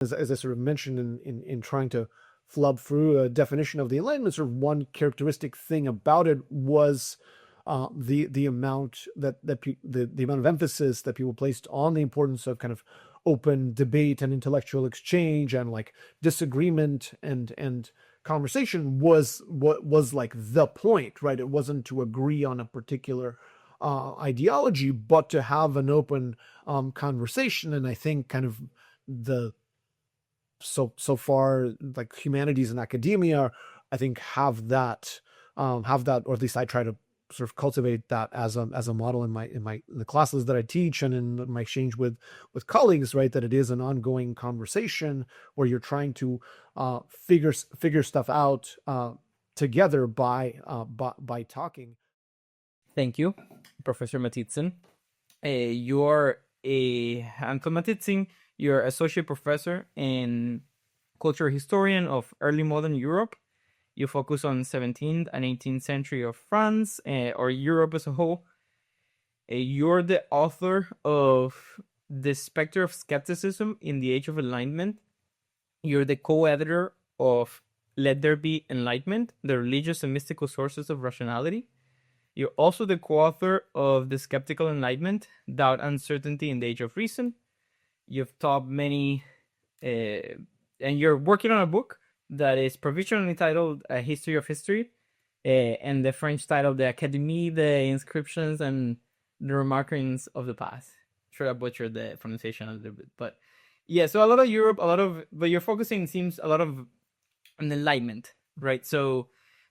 as I sort of mentioned in trying to flub through a definition of the Enlightenment, sort of one characteristic thing about it was the amount the amount of emphasis that people placed on the importance of kind of open debate and intellectual exchange and like disagreement and conversation was what was like the point, right? It wasn't to agree on a particular ideology, but to have an open conversation. And I think kind of the so far like humanities and academia, I think have that, or at least I try to sort of cultivate that as a model in the classes that I teach and in my exchange with colleagues, right? That it is an ongoing conversation where you're trying to figure stuff out together by talking. Thank you, Professor Matytsin. You're Anton Matytsin. You're associate professor and cultural historian of early modern Europe. You focus on 17th and 18th century of France or Europe as a whole. You're the author of The Specter of Skepticism in the Age of Enlightenment. You're the co-editor of Let There Be Enlightenment, the religious and mystical sources of rationality. You're also the co-author of The Skeptical Enlightenment, Doubt, Uncertainty in the Age of Reason. You've taught many, and you're working on a book that is provisionally titled A History of History, and the French title, The Académie, the Inscriptions, and the Remakings of the Past. I'm sure I butchered the pronunciation a little bit, but yeah, so a lot of Europe, but you're focusing, seems, a lot of on Enlightenment, right? So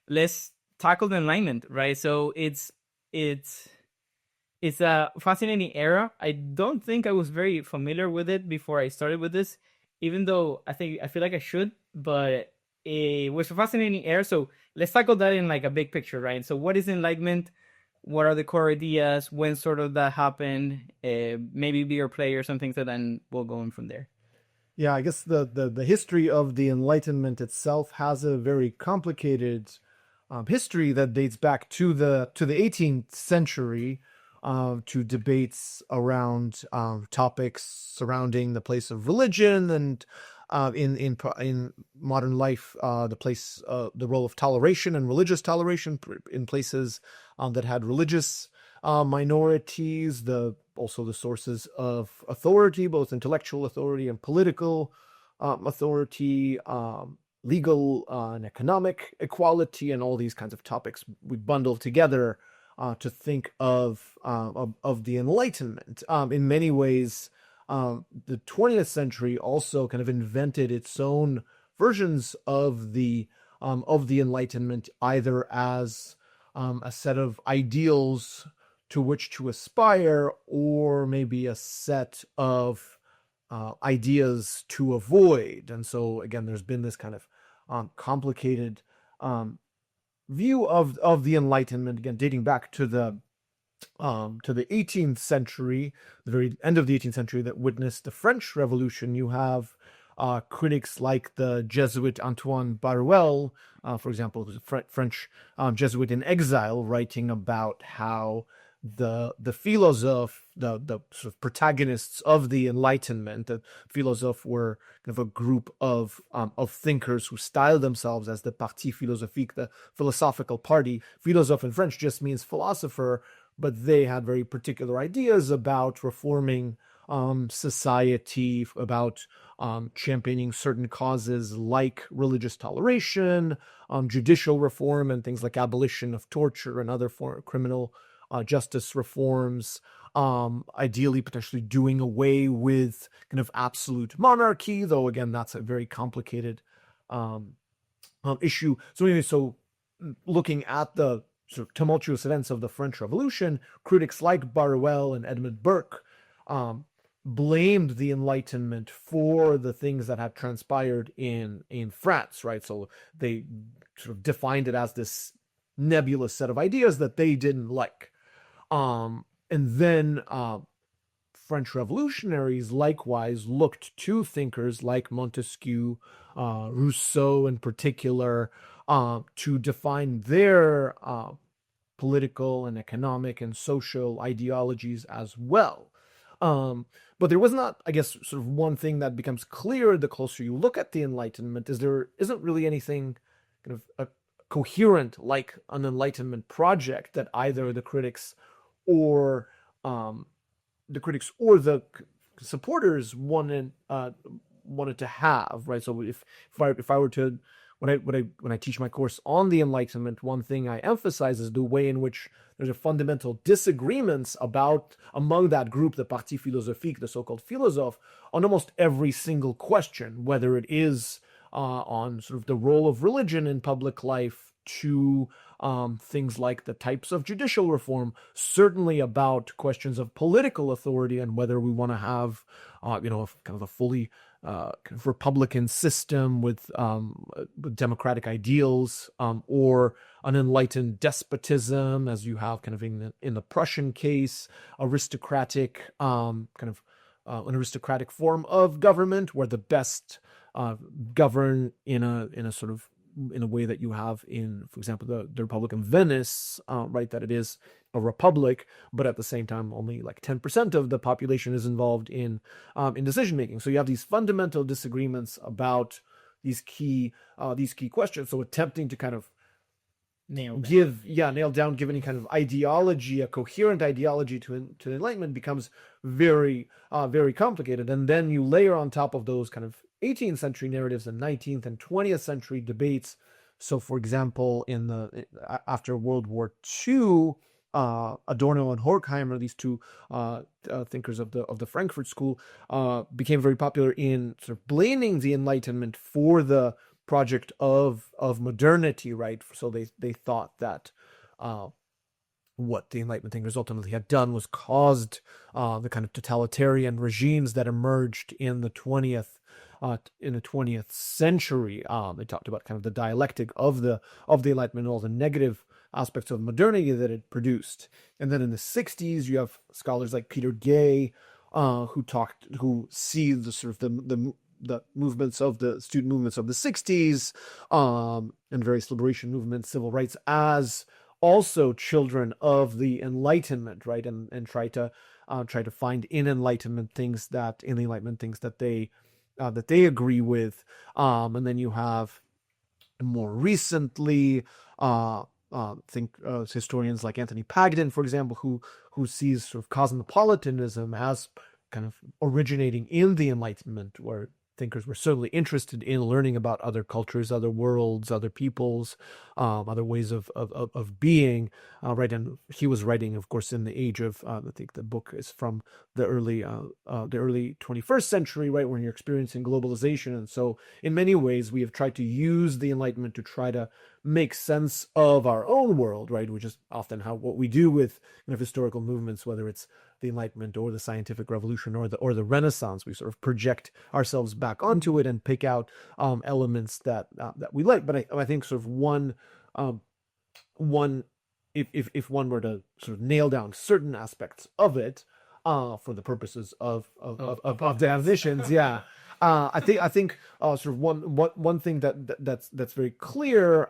let's tackle the Enlightenment, right? So it's a fascinating era. I don't think I was very familiar with it before I started with this, even though I feel like I should, but it was a fascinating era. So let's tackle that in like a big picture, right? So what is Enlightenment? What are the core ideas? When sort of that happened? Maybe bigger players and things like that, and we'll go in from there. Yeah, I guess the history of the Enlightenment itself has a very complicated history that dates back to the 18th century, to debates around topics surrounding the place of religion and in modern life, the role of toleration and religious toleration in places that had religious minorities, also the sources of authority, both intellectual authority and political authority, legal and economic equality, and all these kinds of topics we bundle together to think of the Enlightenment. In many ways, the 20th century also kind of invented its own versions of the Enlightenment, either as a set of ideals to which to aspire, or maybe a set of ideas to avoid. And so again, there's been this kind of complicated view of the Enlightenment, again dating back to the 18th century, the very end of the 18th century, that witnessed the French Revolution. You have critics like the Jesuit Antoine Baruel, for example, who's a French Jesuit in exile, writing about how the philosophes, the sort of protagonists of the Enlightenment, the philosophes were kind of a group of thinkers who styled themselves as the Parti philosophique, the philosophical party. Philosophe in French just means philosopher, but they had very particular ideas about reforming society, about championing certain causes like religious toleration, judicial reform, and things like abolition of torture and other criminal justice reforms, ideally potentially doing away with kind of absolute monarchy, though again that's a very complicated issue. So anyway, looking at the sort of tumultuous events of the French Revolution, critics like Baruel and Edmund Burke blamed the Enlightenment for the things that had transpired in France, right? So they sort of defined it as this nebulous set of ideas that they didn't like. And then French revolutionaries likewise looked to thinkers like Montesquieu, Rousseau in particular, to define their political and economic and social ideologies as well. But there was not, I guess, sort of one thing that becomes clear the closer you look at the Enlightenment is there isn't really anything kind of coherent like an Enlightenment project that either the critics or um, the supporters wanted to have, right? So if I were to when I teach my course on the Enlightenment, one thing I emphasize is the way in which there's a fundamental disagreements about among that group, the Parti philosophique, the so-called philosophe, on almost every single question, whether it is on sort of the role of religion in public life to things like the types of judicial reform, certainly about questions of political authority and whether we want to have, kind of a fully kind of Republican system with democratic ideals, or an enlightened despotism, as you have kind of in the Prussian case, aristocratic an aristocratic form of government where the best govern in a sort of in a way that you have in, for example, the Republic of Venice, right? That it is a republic, but at the same time, only like 10% of the population is involved in decision making. So you have these fundamental disagreements about these key questions. So attempting to kind of nail down, give any kind of ideology, a coherent ideology to Enlightenment becomes very complicated. And then you layer on top of those kind of 18th century narratives and 19th and 20th century debates. So, for example, after World War II, Adorno and Horkheimer, these two thinkers of the Frankfurt School, became very popular in sort of blaming the Enlightenment for the project of modernity, right? So they thought that what the Enlightenment thinkers ultimately had done was caused the kind of totalitarian regimes that emerged in the 20th century. They talked about kind of the dialectic of the Enlightenment, all the negative aspects of modernity that it produced. And then in the 60s, you have scholars like Peter Gay, who see the sort of the movements of the student movements of the 60s, and various liberation movements, civil rights, as also children of the Enlightenment, right? And try to find in the Enlightenment things that they agree with. And then you have more recently, historians like Anthony Pagden, for example, who sees sort of cosmopolitanism as kind of originating in the Enlightenment, where thinkers were certainly interested in learning about other cultures, other worlds, other peoples, other ways of being, right? And he was writing, of course, in the age of, I think the book is from the early 21st century, right, when you're experiencing globalization. And so in many ways, we have tried to use the Enlightenment to try to make sense of our own world, right? Which is often what we do with kind of historical movements, whether it's the Enlightenment or the scientific revolution or the Renaissance. We sort of project ourselves back onto it and pick out elements that we like. But I think sort of one if one were to sort of nail down certain aspects of it for the purposes of definitions, yeah. I think sort of one thing that's very clear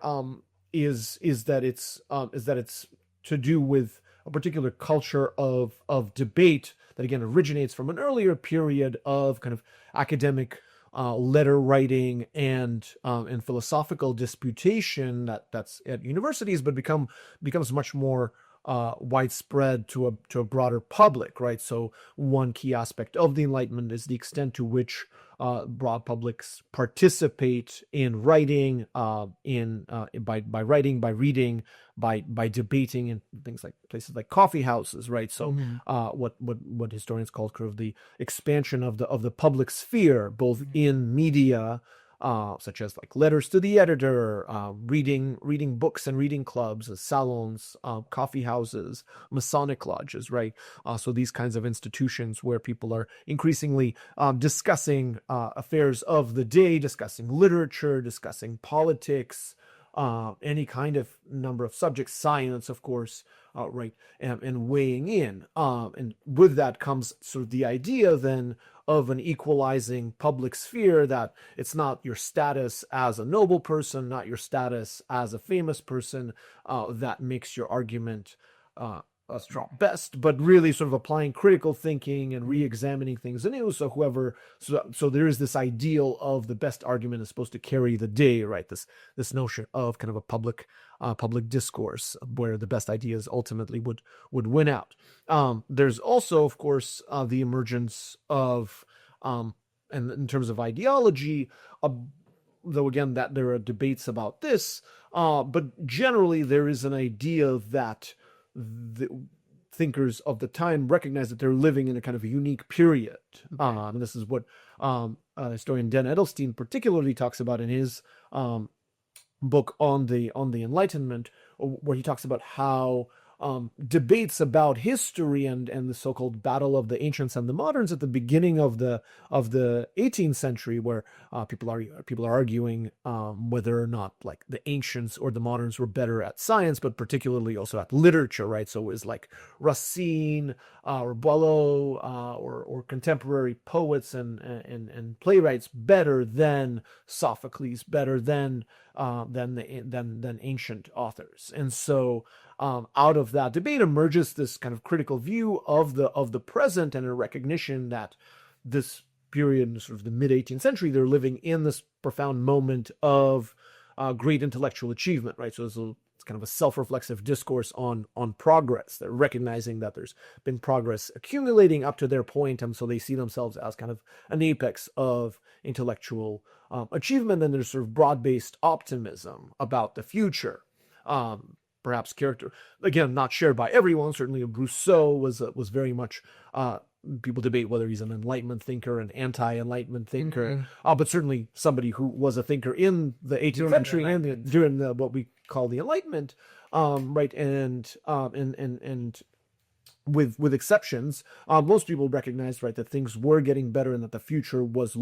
is that it's to do with a particular culture of debate that again originates from an earlier period of kind of academic letter writing and philosophical disputation that's at universities, but becomes much more widespread to a broader public, right? So one key aspect of the Enlightenment is the extent to which broad publics participate in writing, by writing, by reading, by debating in things like places like coffee houses, right? So what historians call kind of the expansion of the public sphere, both in media, such as like letters to the editor, reading books and reading clubs, salons, coffee houses, Masonic lodges, right? So these kinds of institutions where people are increasingly discussing affairs of the day, discussing literature, discussing politics, any kind of number of subjects, science, of course, right, and weighing in. And with that comes sort of the idea then of an equalizing public sphere, that it's not your status as a noble person, not your status as a famous person, that makes your argument strong best, but really sort of applying critical thinking and re-examining things anew. So there is this ideal of the best argument is supposed to carry the day, right? This notion of kind of a public discourse where the best ideas ultimately would win out. There's also, of course, the emergence of and in terms of ideology, though again that there are debates about this, but generally there is an idea that the thinkers of the time recognize that they're living in a kind of a unique period. And this is what historian Dan Edelstein particularly talks about in his book on the Enlightenment, where he talks about how debates about history and the so-called battle of the ancients and the moderns at the beginning of the 18th century, where people are arguing whether or not like the ancients or the moderns were better at science, but particularly also at literature, right? So it was like Racine or Boileau or contemporary poets and playwrights better than Sophocles, better than ancient authors. And so out of that debate emerges this kind of critical view of the present, and a recognition that this period, sort of the mid-18th century, they're living in this profound moment of great intellectual achievement, right? So it's kind of a self-reflexive discourse on progress. They're recognizing that there's been progress accumulating up to their point, and so they see themselves as kind of an apex of intellectual achievement. And there's sort of broad-based optimism about the future. Perhaps character, again, not shared by everyone. Certainly Rousseau was very much, people debate whether he's an Enlightenment thinker, an anti-Enlightenment thinker, but certainly somebody who was a thinker in the 18th century and during what we call the Enlightenment, right? And with exceptions, most people recognized, right, that things were getting better and that the future was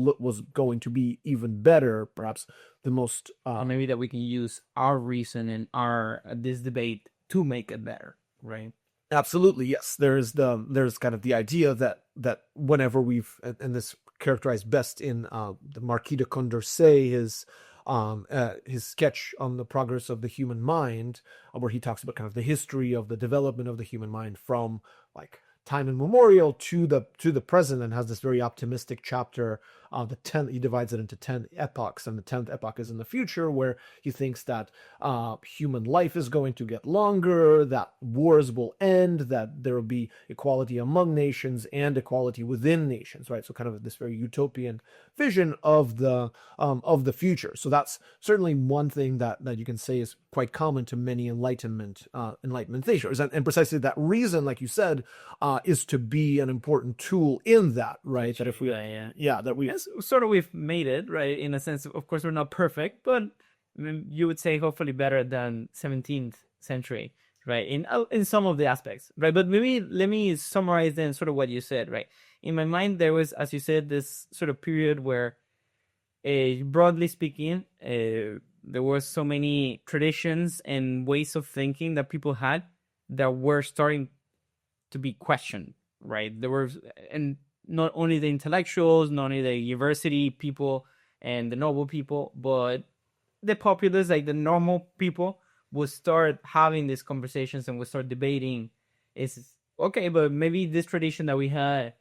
going to be even better. Perhaps the most or maybe that we can use our reason and this debate to make it better, right? Absolutely, yes. There's kind of the idea that whenever and this characterized best in the Marquis de Condorcet, his sketch on the progress of the human mind, where he talks about kind of the history of the development of the human mind from like time immemorial to the present, and has this very optimistic chapter. He divides it into 10 epochs, and the 10th epoch is in the future, where he thinks that human life is going to get longer, that wars will end, that there will be equality among nations and equality within nations, right? So kind of this very utopian vision of the future. So that's certainly one thing that you can say is quite common to many Enlightenment thinkers, and precisely that reason, like you said, is to be an important tool in that, right? That if we, that we sort of we've made it, right? In a sense, of course, we're not perfect, but you would say hopefully better than 17th century, right? In some of the aspects, right? But maybe let me summarize then sort of what you said, right? In my mind, there was, as you said, this sort of period where, broadly speaking, there were so many traditions and ways of thinking that people had that were starting to be questioned, right? There were, and not only the intellectuals, not only the university people and the noble people, but the populace, like the normal people, would start having these conversations and would start debating, okay, but maybe this tradition that we had,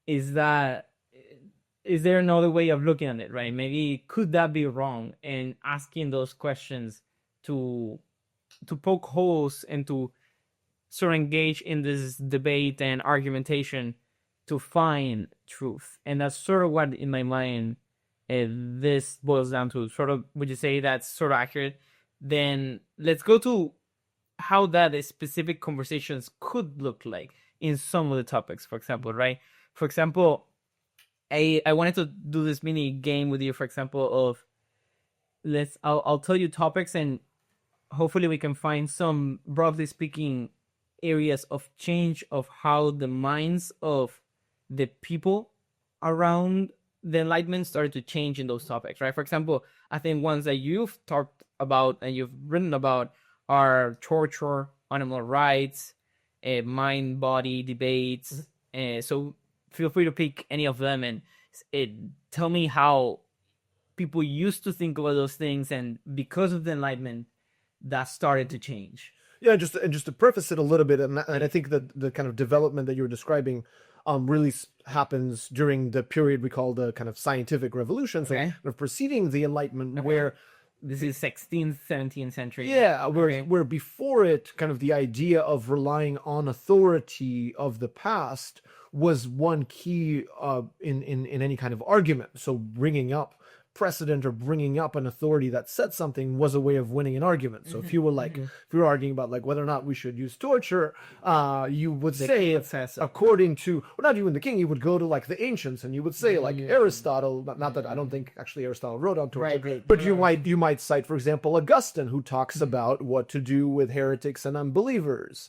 is there another way of looking at it, right? Maybe could that be wrong? And asking those questions to poke holes and to sort of engage in this debate and argumentation to find truth. And that's sort of what, in my mind, this boils down to. Sort of, would you say that's sort of accurate? Then let's go to how that specific conversations could look like in some of the topics, for example, right? For example, I wanted to do this mini game with you, for example, of I'll tell you topics, and hopefully we can find some, broadly speaking, areas of change of how the minds of the people around the Enlightenment started to change in those topics, right? For example, I think ones that you've talked about and you've written about are torture, animal rights, mind-body debates. So feel free to pick any of them and tell me how people used to think about those things, and because of the Enlightenment, that started to change. Yeah, just to preface it a little bit, and I think that the kind of development that you were describing really happens during the period we call the kind of scientific revolution, so Okay. kind of preceding the Enlightenment, where This is 16th, 17th century. yeah, Okay. where before it, kind of the idea of relying on authority of the past was one key in any kind of argument. So bringing up precedent or bringing up an authority that said something was a way of winning an argument. So if you were like, if you were arguing about like whether or not we should use torture, you would say, king says so. according to, well, not even the king, you would go to like the ancients and you would say like Aristotle, not that I don't think actually Aristotle wrote on torture, Right. but you might cite, for example, Augustine, who talks about what to do with heretics and unbelievers.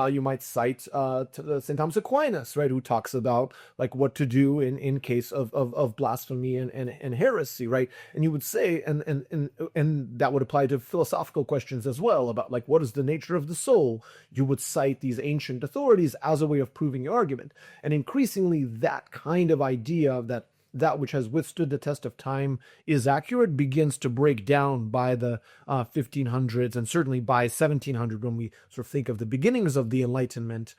You might cite St. Thomas Aquinas, right, who talks about like what to do in case of blasphemy and heresy, right? And you would say, and that would apply to philosophical questions as well, about like what is the nature of the soul. You would cite these ancient authorities as a way of proving your argument. And increasingly, that kind of idea that which has withstood the test of time is accurate begins to break down by the 1500s, and certainly by 1700, when we sort of think of the beginnings of the Enlightenment.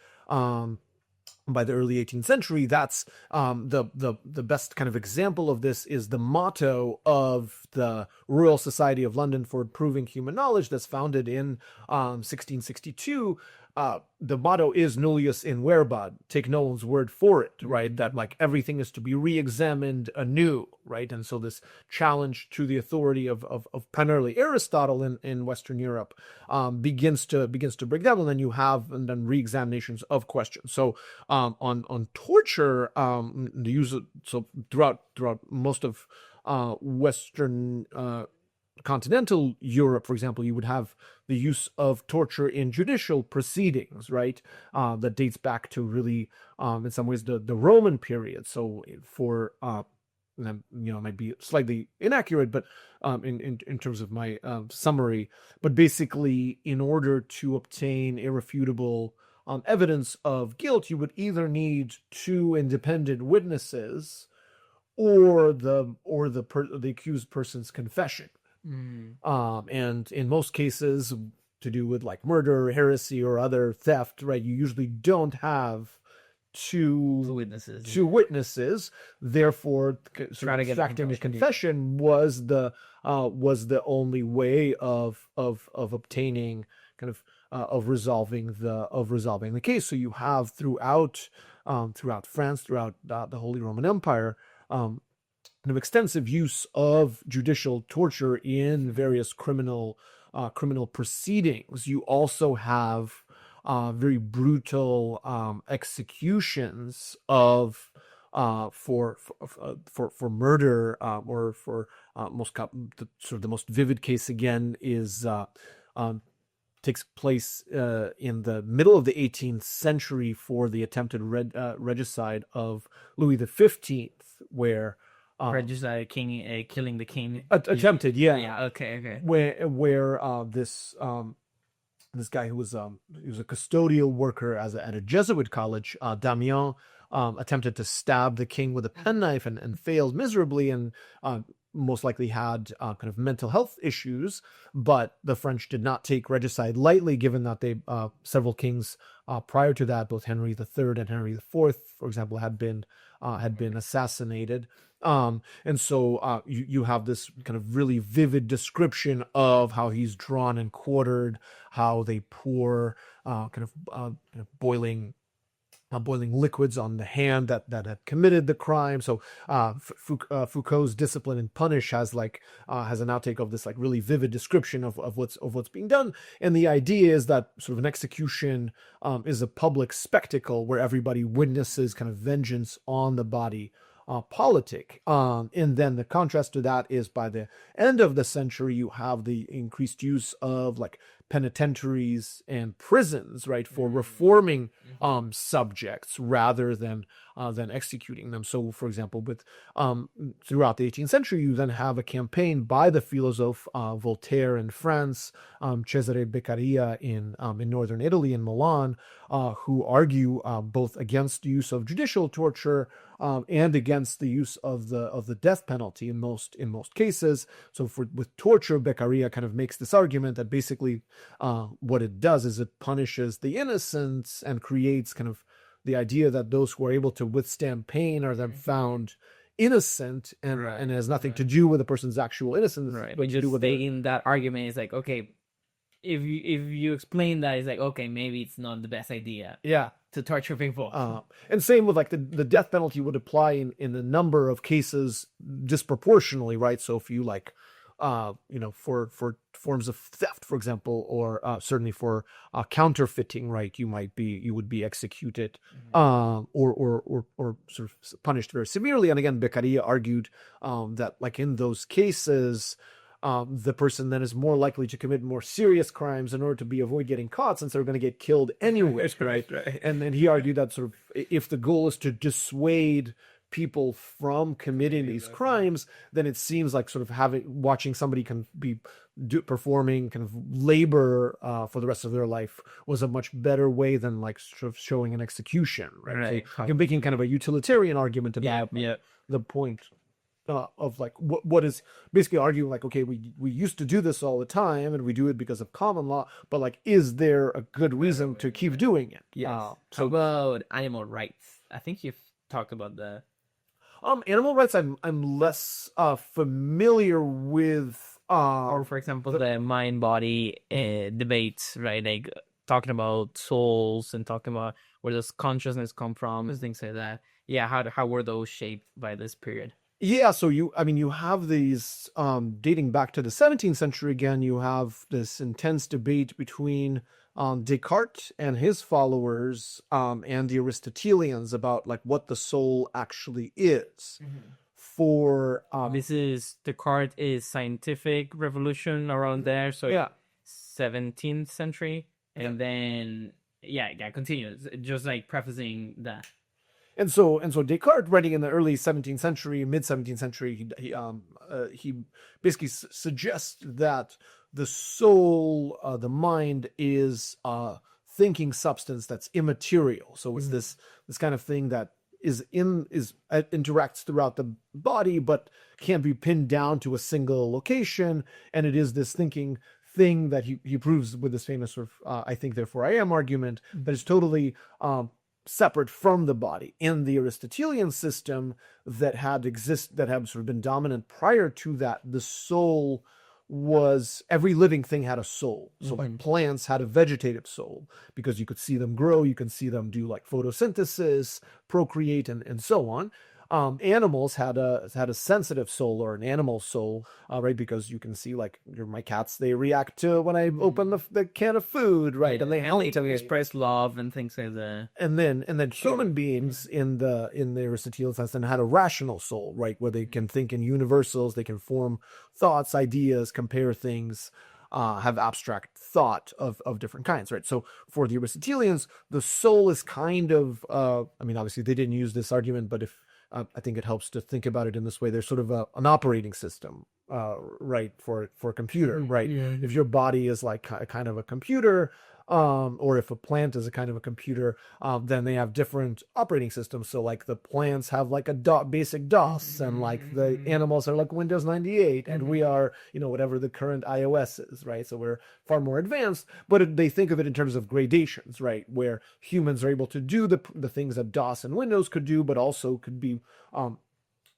By the early 18th century, that's the best kind of example of this is the motto of the Royal Society of London for Improving Human Knowledge, that's founded in 1662. The motto is nullius in verbad, take no one's word for it, right? That like everything is to be re-examined anew, right? And so this challenge to the authority of primarily Aristotle in Western Europe begins to break down, and then you have re-examinations of questions. So on torture, the use of, so throughout most of Western continental Europe, for example, you would have the use of torture in judicial proceedings, right? That dates back to really, in some ways, the Roman period. So for it might be slightly inaccurate, but in terms of my summary, but basically, in order to obtain irrefutable evidence of guilt, you would either need two independent witnesses or the accused person's confession. And in most cases, to do with like murder, heresy, or other theft, right, you usually don't have two witnesses. Therefore, Try to get extracting a confession was the only way of obtaining kind of resolving the case. So you have throughout France, throughout the Holy Roman Empire, kind of extensive use of judicial torture in various criminal proceedings. You also have very brutal executions of for murder, or for the most vivid case again is takes place in the middle of the 18th century for the attempted regicide of Louis XV, where regicide, king, killing the king. Attempted, yeah. Yeah, okay. Where this guy who was he was a custodial worker at a Jesuit college, Damien, attempted to stab the king with a penknife and failed miserably, and most likely had kind of mental health issues. But the French did not take regicide lightly, given that they several kings prior to that, both Henry III and Henry IV, for example, had been assassinated. And so you have this kind of really vivid description of how he's drawn and quartered, how they pour boiling liquids on the hand that had committed the crime. So Foucault's Discipline and Punish has an outtake of this like really vivid description of what's being done. And the idea is that sort of an execution is a public spectacle where everybody witnesses kind of vengeance on the body politic. And then the contrast to that is by the end of the century, you have the increased use of like penitentiaries and prisons, right, for reforming subjects rather than executing them. So, for example, with throughout the 18th century, you then have a campaign by the philosophe Voltaire in France, Cesare Beccaria in northern Italy, in Milan, who argue both against the use of judicial torture and against the use of the death penalty in most cases. So with torture, Beccaria kind of makes this argument that basically what it does is it punishes the innocent and creates kind of the idea that those who are able to withstand pain are then found innocent, and it has nothing to do with the person's actual innocence. Right. But just saying that argument is like, okay, if you explain that, it's like, okay, maybe it's not the best idea. Yeah. To torture people. And same with like the death penalty would apply in a number of cases disproportionately, right? So if you like, for forms of theft, for example, or certainly for counterfeiting, right? You would be executed, or sort of punished very severely. And again, Beccaria argued that like in those cases, the person then is more likely to commit more serious crimes in order to avoid getting caught, since they're going to get killed anyway. Right. And then he argued that sort of if the goal is to dissuade people from committing these crimes, then it seems like sort of watching somebody can be performing kind of labor for the rest of their life was a much better way than like sort of showing an execution, right? So you're making kind of a utilitarian argument about the point of like what is basically arguing like, okay, we used to do this all the time and we do it because of common law, but like, is there a good reason to keep doing it? How about animal rights? I think you've talked about the animal rights. I'm less familiar with or for example the mind body debates, right? Like talking about souls and talking about where does consciousness come from and things like that. Yeah, how were those shaped by this period? Yeah, so you have these dating back to the 17th century. Again, you have this intense debate between Descartes and his followers and the Aristotelians about like what the soul actually is. For this is Descartes is scientific revolution around there, so 17th century, and then continues, just like prefacing that. And so Descartes, writing in the early 17th century, mid 17th century, he basically suggests that the soul, the mind, is a thinking substance that's immaterial. So it's this kind of thing that interacts throughout the body, but can't be pinned down to a single location. And it is this thinking thing that he proves with this famous sort of I think therefore I am argument that is totally separate from the body. In the Aristotelian system that had sort of been dominant prior to that, the soul was, every living thing had a soul. So like plants had a vegetative soul because you could see them grow, you can see them do like photosynthesis, procreate, and so on. Animals had a sensitive soul, or an animal soul, right? Because you can see like my cats, they react to when I open the can of food, right? And they only to express love and things like that. And then human beings in the Aristotelian sense then had a rational soul, right? Where they can think in universals, they can form thoughts, ideas, compare things, have abstract thought of different kinds, right? So for the Aristotelians, the soul is kind of, obviously they didn't use this argument, but if I think it helps to think about it in this way. There's sort of an operating system, right, for a computer, right? Yeah. If your body is like kind of a computer, or if a plant is a kind of a computer, then they have different operating systems. So like the plants have like a basic DOS, and like the animals are like Windows 98, and we are, whatever the current iOS is, right? So we're far more advanced, but they think of it in terms of gradations, right? Where humans are able to do the things that DOS and Windows could do, but also could be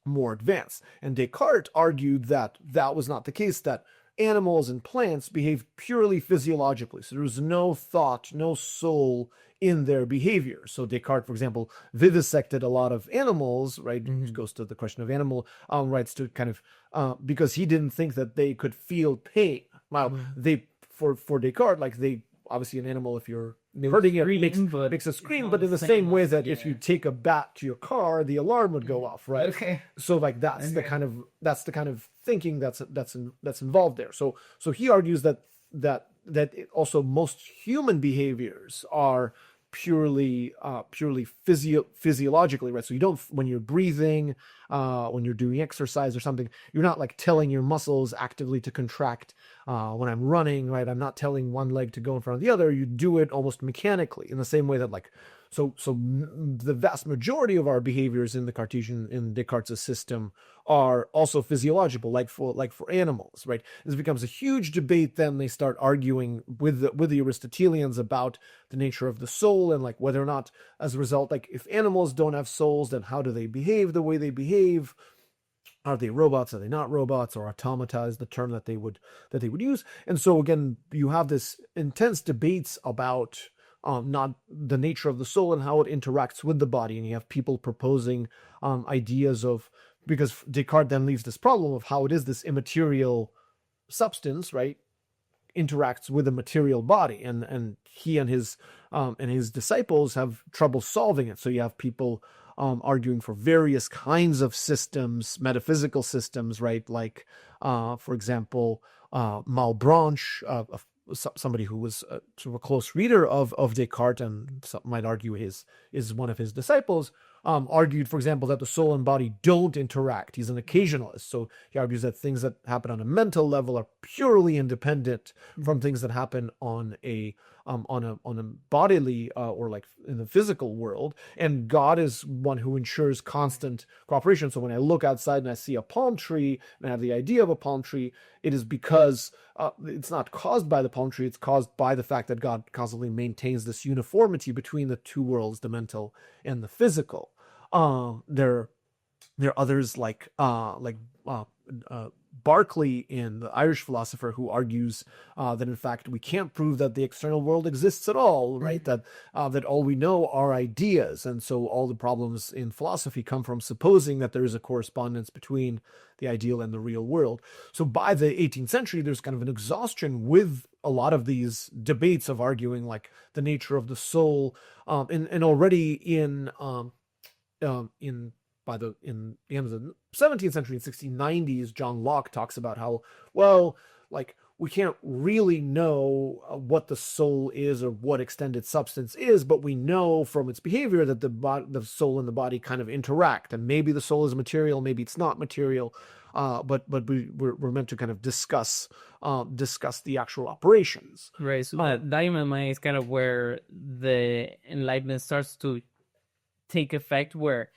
more advanced. And Descartes argued that was not the case, that animals and plants behave purely physiologically. So there was no thought, no soul in their behavior. So Descartes, for example, vivisected a lot of animals, right? Which goes to the question of animal rights, to kind of, because he didn't think that they could feel pain. Now, for Descartes, like obviously an animal, if you're hurting it, makes a scream, but in the same way that if you take a bat to your car, the alarm would go off, right? Okay. So like that's the kind of thinking that's involved there. So he argues that also most human behaviors are purely physiologically, right? So you don't, when you're breathing, when you're doing exercise or something, you're not like telling your muscles actively to contract. When I'm running, right, I'm not telling one leg to go in front of the other. You do it almost mechanically, in the same way that like The vast majority of our behaviors in Descartes' system are also physiological, like for animals, right? This becomes a huge debate. Then they start arguing with the Aristotelians about the nature of the soul, and like whether or not, as a result, like if animals don't have souls, then how do they behave the way they behave? Are they robots? Are they not robots? Or automata is the term that they would use. And so again, you have this intense debates about not the nature of the soul and how it interacts with the body. And you have people proposing ideas of, because Descartes then leaves this problem of how it is this immaterial substance, right, interacts with a material body, and he and his disciples have trouble solving it. So you have people arguing for various kinds of systems, metaphysical systems, right? Like, for example, Malebranche, somebody who was sort of a close reader of Descartes, and some might argue is one of his disciples, argued, for example, that the soul and body don't interact. He's an occasionalist, so he argues that things that happen on a mental level are purely independent from things that happen on a bodily or like in the physical world, and God is one who ensures constant cooperation. So when I look outside and I see a palm tree and I have the idea of a palm tree, it is because it's not caused by the palm tree, it's caused by the fact that God constantly maintains this uniformity between the two worlds, the mental and the physical. There are others like Berkeley, in the Irish philosopher, who argues that in fact we can't prove that the external world exists at all, right? That all we know are ideas, and so all the problems in philosophy come from supposing that there is a correspondence between the ideal and the real world. So by the 18th century, there's kind of an exhaustion with a lot of these debates of arguing like the nature of the soul, and already in the end of the 17th century, in 1690s, John Locke talks about how, well, like we can't really know what the soul is or what extended substance is, but we know from its behavior that the soul and the body kind of interact, and maybe the soul is material, maybe it's not material, but we're meant to kind of discuss the actual operations. Right. So that in my mind is kind of where the Enlightenment starts to take effect, where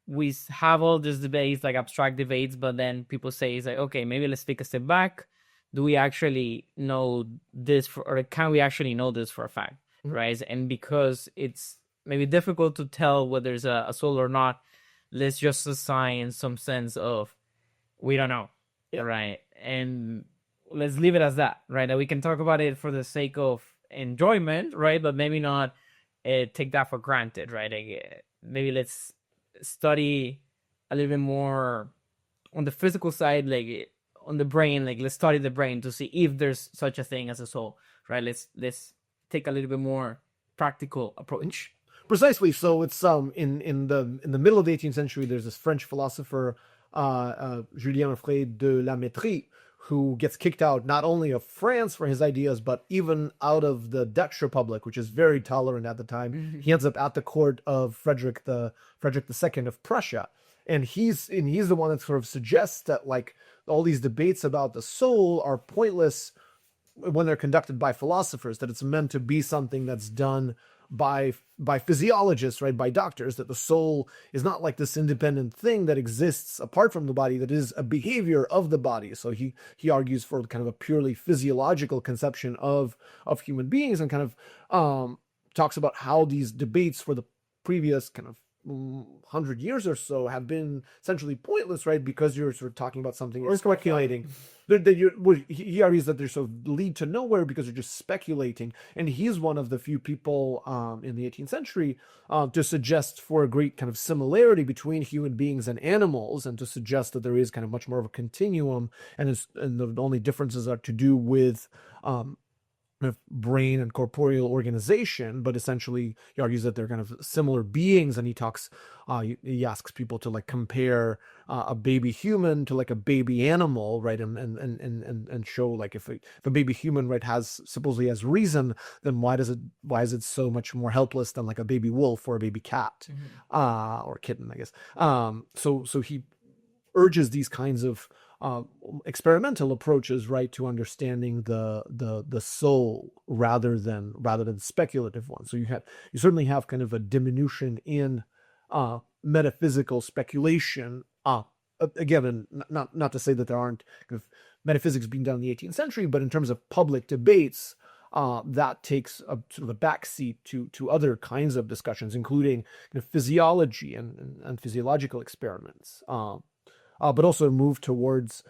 we have all these debates, like abstract debates, but then people say, it's like, okay, maybe let's take a step back. Do we actually know this or can we actually know this for a fact? Mm-hmm. Right? And because it's maybe difficult to tell whether there's a soul or not, let's just assign some sense of we don't know. Yeah. Right? And let's leave it as that, right? That we can talk about it for the sake of enjoyment, right? But maybe not take that for granted, right? Like, maybe let's study a little bit more on the physical side, like on the brain, like let's study the brain to see if there's such a thing as a soul, right? Let's take a little bit more practical approach. Precisely. So it's in the middle of the 18th century, there's this French philosopher, Julien Alfred de la Métrie, who gets kicked out not only of France for his ideas, but even out of the Dutch Republic, which is very tolerant at the time. Mm-hmm. He ends up at the court of Frederick II of Prussia, and he's the one that sort of suggests that like all these debates about the soul are pointless when they're conducted by philosophers, that it's meant to be something that's done by physiologists, right, by doctors, that the soul is not like this independent thing that exists apart from the body, that is a behavior of the body. So he argues for kind of a purely physiological conception of human beings, and kind of talks about how these debates for the previous kind of 100 years or so have been essentially pointless, right? Because you're sort of talking about something or speculating. He argues that they're sort of lead to nowhere because you're just speculating. And he's one of the few people in the 18th century to suggest for a great kind of similarity between human beings and animals, and to suggest that there is kind of much more of a continuum, and the only differences are to do with of brain and corporeal organization, but essentially he argues that they're kind of similar beings. And he talks, he asks people to like compare a baby human to like a baby animal, right? And show like if a baby human, right, supposedly has reason, then why is it so much more helpless than like a baby wolf or a baby cat, or kitten, I guess. So he urges these kinds of experimental approaches, right, to understanding the soul rather than speculative ones. So you certainly have kind of a diminution in metaphysical speculation. Again, and not to say that there aren't kind of metaphysics being done in the 18th century, but in terms of public debates, that takes a sort of a backseat to other kinds of discussions, including kind of physiology and physiological experiments. But also move towards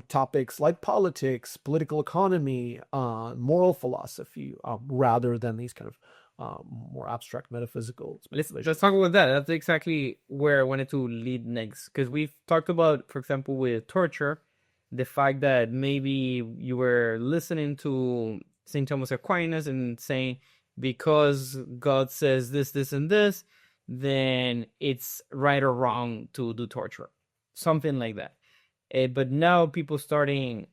topics like politics, political economy, moral philosophy, rather than these kind of more abstract metaphysical speculations. Let's talk about that. That's exactly where I wanted to lead next, because we've talked about, for example, with torture, the fact that maybe you were listening to St. Thomas Aquinas and saying, because God says this, this, and this, then it's right or wrong to do torture. Something like that. But now people starting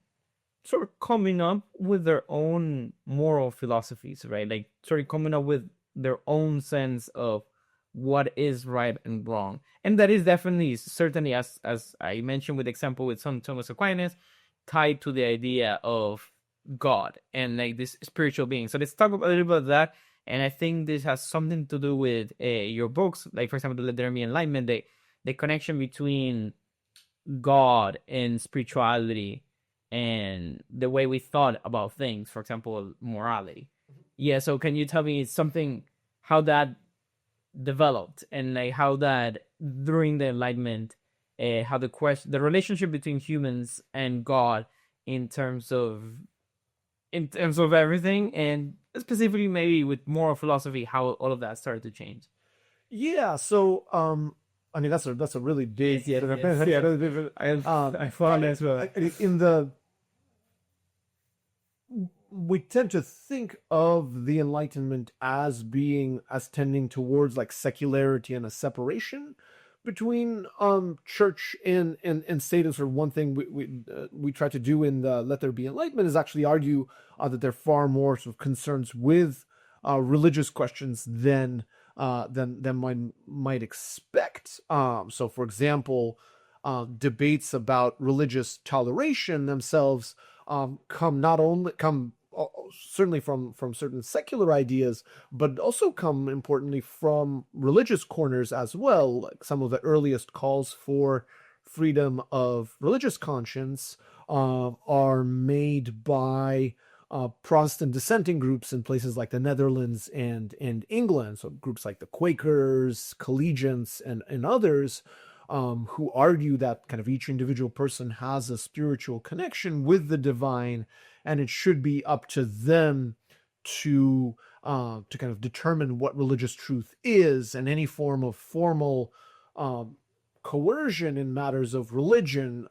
sort of coming up with their own moral philosophies, right? Like sort of coming up with their own sense of what is right and wrong. And that is definitely, certainly, as I mentioned with the example with St. Thomas Aquinas, tied to the idea of God and like this spiritual being. So let's talk a little bit about that. And I think this has something to do with your books, like, for example, Let There Be Enlightenment, the connection between God and spirituality and the way we thought about things, for example, morality. Yeah, so can you tell me something, how that developed, and like how that during the Enlightenment, how the relationship between humans and God in terms of everything, and specifically maybe with moral philosophy, how all of that started to change? Yeah, so I mean that's a really big I found as well. We tend to think of the Enlightenment as tending towards like secularity and a separation between church and state. And sort of one thing we try to do in the Let There Be Enlightenment is actually argue that there are far more sort of concerns with religious questions than one might expect. So, for example, debates about religious toleration themselves come certainly from certain secular ideas, but also come importantly from religious corners as well. Like some of the earliest calls for freedom of religious conscience are made by Protestant dissenting groups in places like the Netherlands and England. So groups like the Quakers, Collegians, and others, who argue that kind of each individual person has a spiritual connection with the divine, and it should be up to them to kind of determine what religious truth is, and any form of formal coercion in matters of religion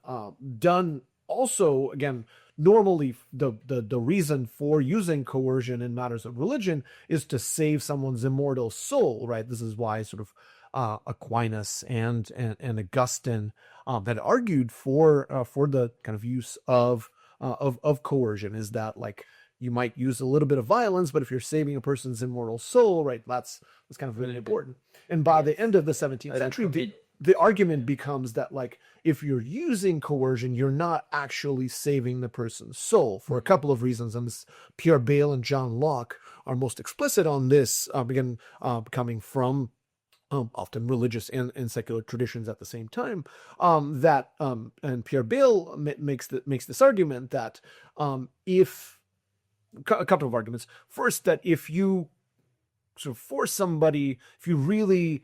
done also, again, normally the reason for using coercion in matters of religion is to save someone's immortal soul, right? This is why sort of Aquinas and Augustine that argued for the kind of use of coercion, is that like you might use a little bit of violence, but if you're saving a person's immortal soul, right, that's kind of really important. And by the end of the 17th century, the argument becomes that like if you're using coercion, you're not actually saving the person's soul for a couple of reasons. And this, Pierre Bayle and John Locke are most explicit on this, again, coming from often religious and secular traditions at the same time. And Pierre Bayle makes this argument that if a couple of arguments. First, that if you sort of force somebody, if you really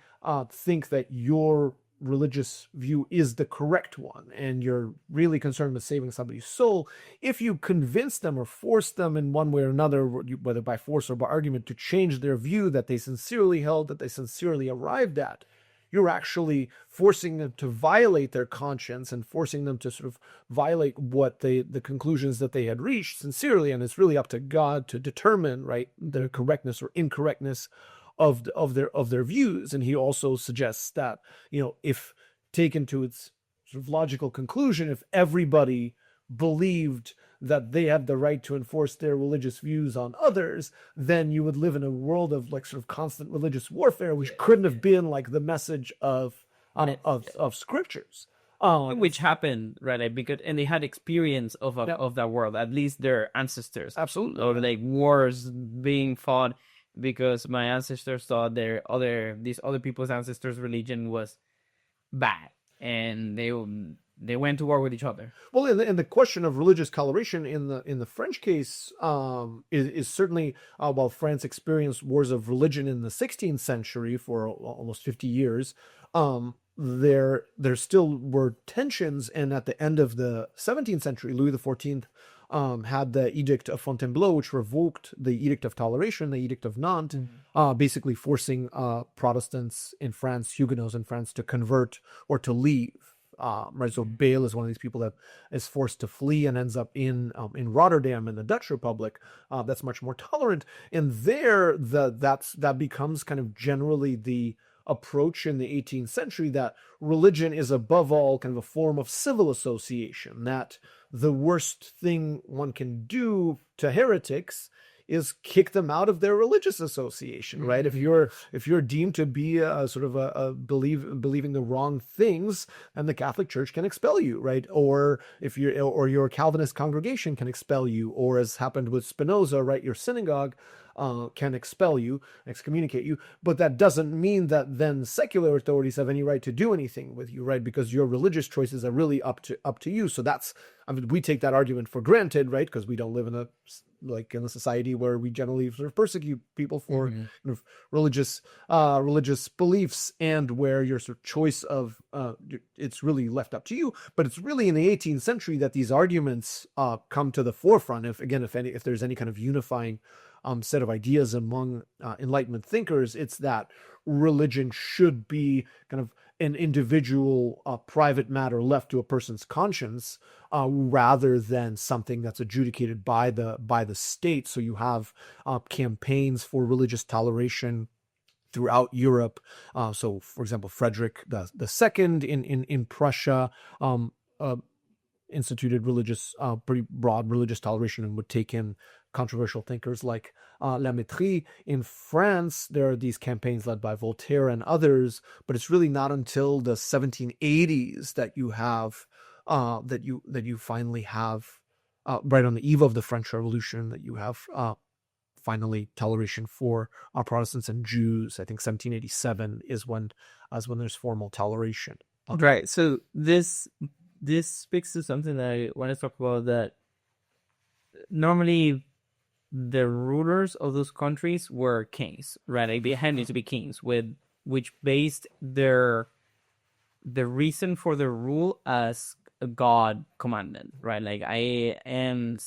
think that your religious view is the correct one, and you're really concerned with saving somebody's soul, if you convince them or force them in one way or another, whether by force or by argument, to change their view that they sincerely held, that they sincerely arrived at, you're actually forcing them to violate their conscience and forcing them to sort of violate what the conclusions that they had reached sincerely. And it's really up to God to determine, right, the correctness or incorrectness of their views. And he also suggests that, if taken to its sort of logical conclusion, if everybody believed that they had the right to enforce their religious views on others, then you would live in a world of like sort of constant religious warfare, which couldn't have been like the message of scriptures. Which happened, right? Like, because and they had experience of Yeah. of that world, at least their ancestors. Absolutely. Or like wars being fought because my ancestors thought these other people's ancestors' religion was bad, and they went to war with each other. Well, and the question of religious toleration in the French case is certainly while France experienced wars of religion in the 16th century for almost 50 years, there still were tensions, and at the end of the 17th century, Louis XIV had the Edict of Fontainebleau, which revoked the Edict of Toleration, the Edict of Nantes, basically forcing Protestants in France, Huguenots in France, to convert or to leave. Right, so Bale is one of these people that is forced to flee and ends up in Rotterdam in the Dutch Republic. That's much more tolerant, and there that becomes kind of generally the approach in the 18th century, that religion is above all kind of a form of civil association, that the worst thing one can do to heretics is kick them out of their religious association, right? If you're deemed to be a sort of a believing the wrong things, and the Catholic Church can expel you, right? Or if your Calvinist congregation can expel you, or as happened with Spinoza, right, your synagogue can expel you, excommunicate you. But that doesn't mean that then secular authorities have any right to do anything with you, right? Because your religious choices are really up to you. So that's, I mean, we take that argument for granted, right? Because we don't live in a society where we generally sort of persecute people for kind of religious beliefs, and where your sort of choice of it's really left up to you. But it's really in the 18th century that these arguments come to the forefront. If there's any kind of unifying set of ideas among Enlightenment thinkers, it's that religion should be kind of an individual private matter left to a person's conscience, rather than something that's adjudicated by the state. So you have campaigns for religious toleration throughout Europe. So, for example, Frederick the Second in Prussia instituted pretty broad religious toleration, and would take in controversial thinkers like La Métrie. In France, there are these campaigns led by Voltaire and others, but it's really not until the 1780s that you have that you finally have right on the eve of the French Revolution, that you have finally toleration for Protestants and Jews. I think 1787 is when there's formal toleration. Right. So this speaks to something that I want to talk about, that normally the rulers of those countries were kings, right? Like they had to be kings, which based the reason for the rule as a God commanded, right? Like I'm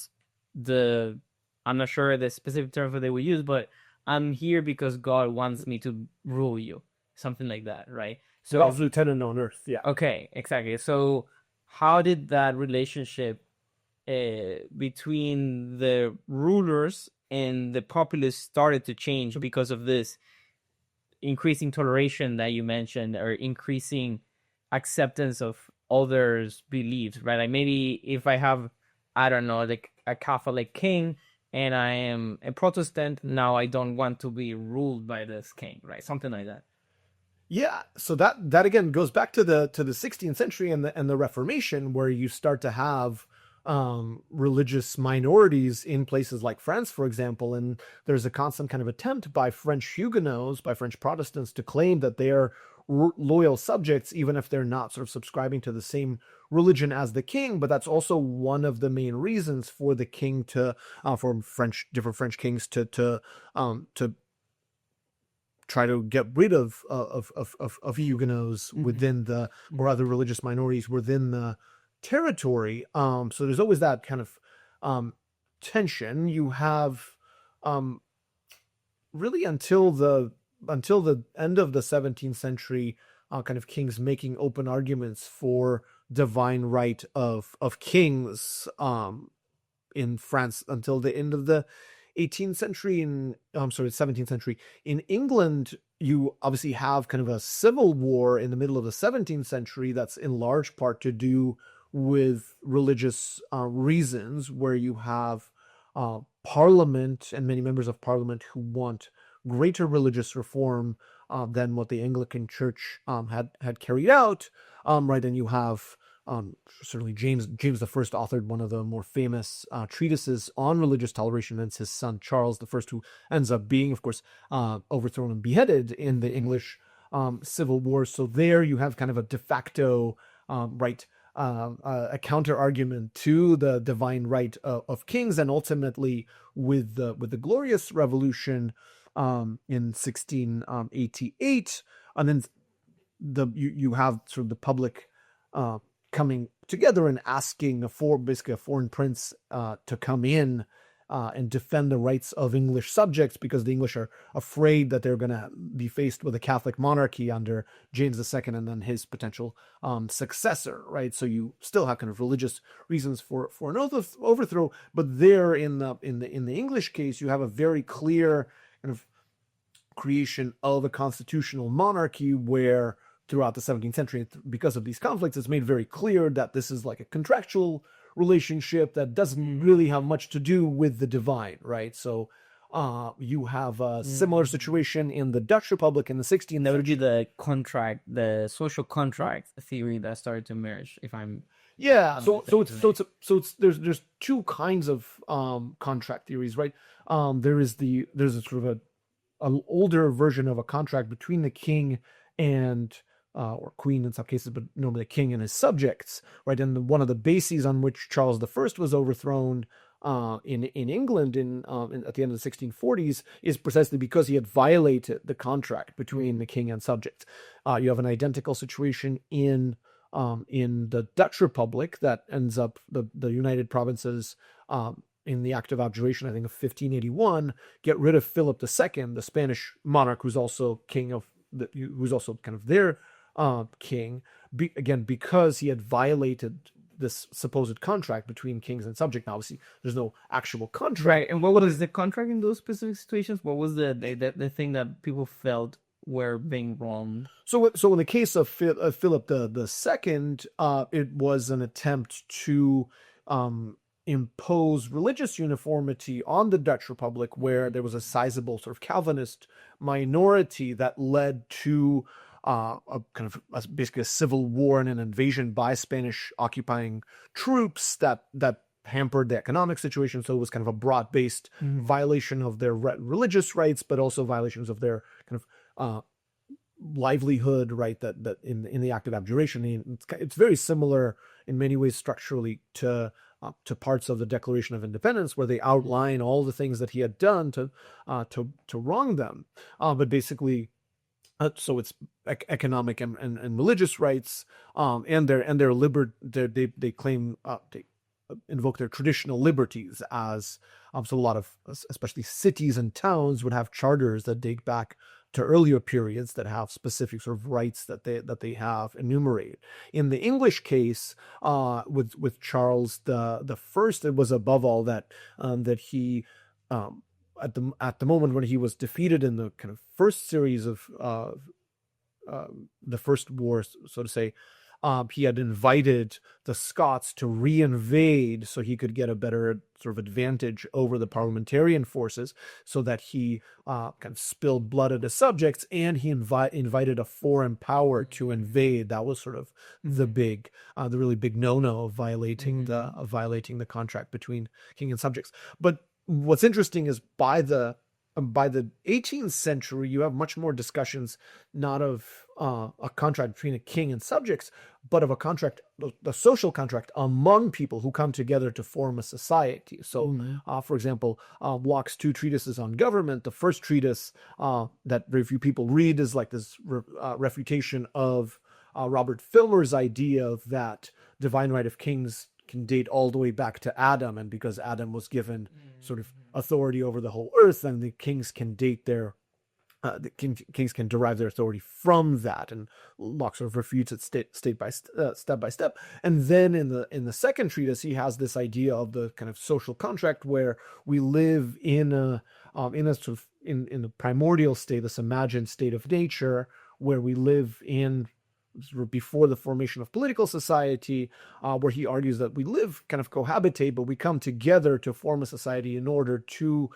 not sure the specific term that they would use, but I'm here because God wants me to rule you, something like that, right? So God's lieutenant on earth, yeah. Okay, exactly. So how did that relationship between the rulers and the populace started to change because of this increasing toleration that you mentioned, or increasing acceptance of others' beliefs, right? Like maybe if I have, I don't know, like a Catholic king and I am a Protestant, now I don't want to be ruled by this king, right? Something like that. Yeah, so that again goes back to the 16th century and the Reformation, where you start to have religious minorities in places like France, for example, and there's a constant kind of attempt by French Huguenots, by French Protestants, to claim that they are loyal subjects, even if they're not sort of subscribing to the same religion as the king. But that's also one of the main reasons for the king to, for different French kings to try to get rid of Huguenots within or other religious minorities within the territory. So there's always that kind of tension. You have really until the end of the 17th century, kind of kings making open arguments for divine right of kings in France until the end of the 18th century. 17th century. In England, you obviously have kind of a civil war in the middle of the 17th century that's in large part to do with religious reasons, where you have Parliament and many members of Parliament who want greater religious reform than what the Anglican Church had carried out, right? And you have certainly James the First authored one of the more famous treatises on religious toleration, and it's his son Charles the First who ends up being, of course, overthrown and beheaded in the English Civil War. So there you have kind of a de facto right, a counter argument to the divine right of kings, and ultimately with the Glorious Revolution in 1688, and then you have sort of the public coming together and asking basically a foreign prince to come in and defend the rights of English subjects, because the English are afraid that they're going to be faced with a Catholic monarchy under James II and then his potential successor, right? So you still have kind of religious reasons for an overthrow, but there in the English case, you have a very clear kind of creation of a constitutional monarchy where throughout the 17th century, because of these conflicts, it's made very clear that this is like a contractual relationship that doesn't really have much to do with the divine, right? So you have a similar situation in the Dutch Republic in the 16th. That would be the contract, the social contract theory that started to emerge. If I'm there's two kinds of contract theories, right? There's a sort of an older version of a contract between the king and or queen in some cases, but normally the king and his subjects, right? And one of the bases on which Charles I was overthrown in England at the end of the 1640s is precisely because he had violated the contract between the king and subjects. You have an identical situation in the Dutch Republic that ends up the United Provinces in the Act of Abjuration, I think, of 1581, get rid of Philip II, the Spanish monarch, who's also who's also kind of their king, again, because he had violated this supposed contract between kings and subjects. Now, obviously, there's no actual contract. Right. And what was the contract in those specific situations? What was the thing that people felt were being wrong? So in the case of Philip II, it was an attempt to impose religious uniformity on the Dutch Republic, where there was a sizable sort of Calvinist minority that led to basically a civil war and an invasion by Spanish occupying troops that hampered the economic situation. So it was kind of a broad-based violation of their religious rights, but also violations of their kind of livelihood, right? That in the Act of Abjuration, it's very similar in many ways structurally to parts of the Declaration of Independence, where they outline all the things that he had done to wrong them, but basically. So it's economic and religious rights, and their they claim they invoke their traditional liberties as so a lot of especially cities and towns would have charters that date back to earlier periods that have specific sort of rights that they have enumerated. In the English case, with Charles the First, it was above all that he. At the moment when he was defeated in the kind of first series of the First War, so to say, he had invited the Scots to reinvade so he could get a better sort of advantage over the parliamentarian forces, so that he kind of spilled blood at his subjects, and he invited a foreign power to invade. That was sort of the really big no-no of violating the contract between king and subjects. But what's interesting is by the 18th century, you have much more discussions, not of a contract between a king and subjects, but of a contract, the social contract among people who come together to form a society. So, for example, Locke's two treatises on government, the first treatise that very few people read is like this refutation of Robert Filmer's idea that divine right of kings can date all the way back to Adam, and because Adam was given sort of authority over the whole earth, then the kings can date kings can derive their authority from that, and Locke sort of refutes it step by step. And then in the second treatise, he has this idea of the kind of social contract where we live in a sort of in the primordial state, this imagined state of nature, where we live in before the formation of political society, where he argues that we live kind of cohabitate, but we come together to form a society in order to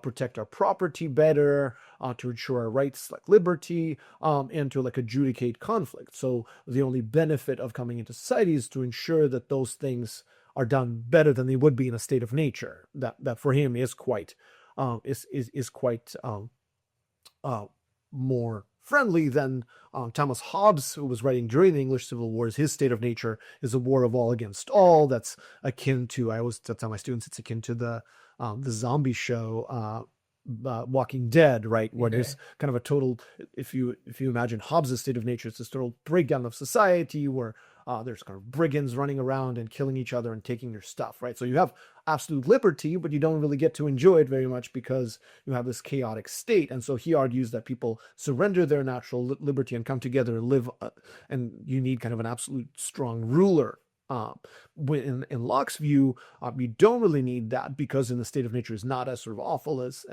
protect our property better, to ensure our rights like liberty, and to like adjudicate conflict. So the only benefit of coming into society is to ensure that those things are done better than they would be in a state of nature. That for him is quite more friendly than Thomas Hobbes, who was writing during the English Civil Wars. His state of nature is a war of all against all. That's akin to, I always tell my students, it's akin to the zombie show, Walking Dead, right? Where there's kind of a total, if you imagine Hobbes' state of nature, it's this total breakdown of society where there's kind of brigands running around and killing each other and taking their stuff, right? So you have absolute liberty, but you don't really get to enjoy it very much because you have this chaotic state. And so he argues that people surrender their natural liberty and come together and live, and you need kind of an absolute strong ruler. In Locke's view, you don't really need that because in the state of nature is not as sort of awful as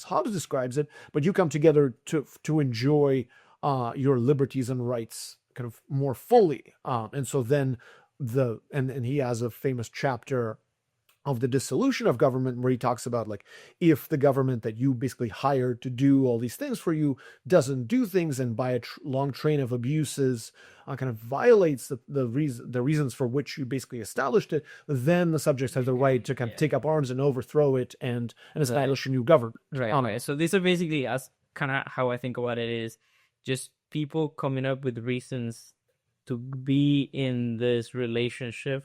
Hobbes describes it, but you come together to enjoy your liberties and rights kind of more fully. And so then and he has a famous chapter of the dissolution of government where he talks about like if the government that you basically hired to do all these things for you doesn't do things and by a long train of abuses kind of violates the reasons for which you basically established it, then the subjects have the right to kind of take up arms and overthrow it and establish a new government. Right. Okay. So these are basically as kind of how I think about it is just people coming up with reasons to be in this relationship,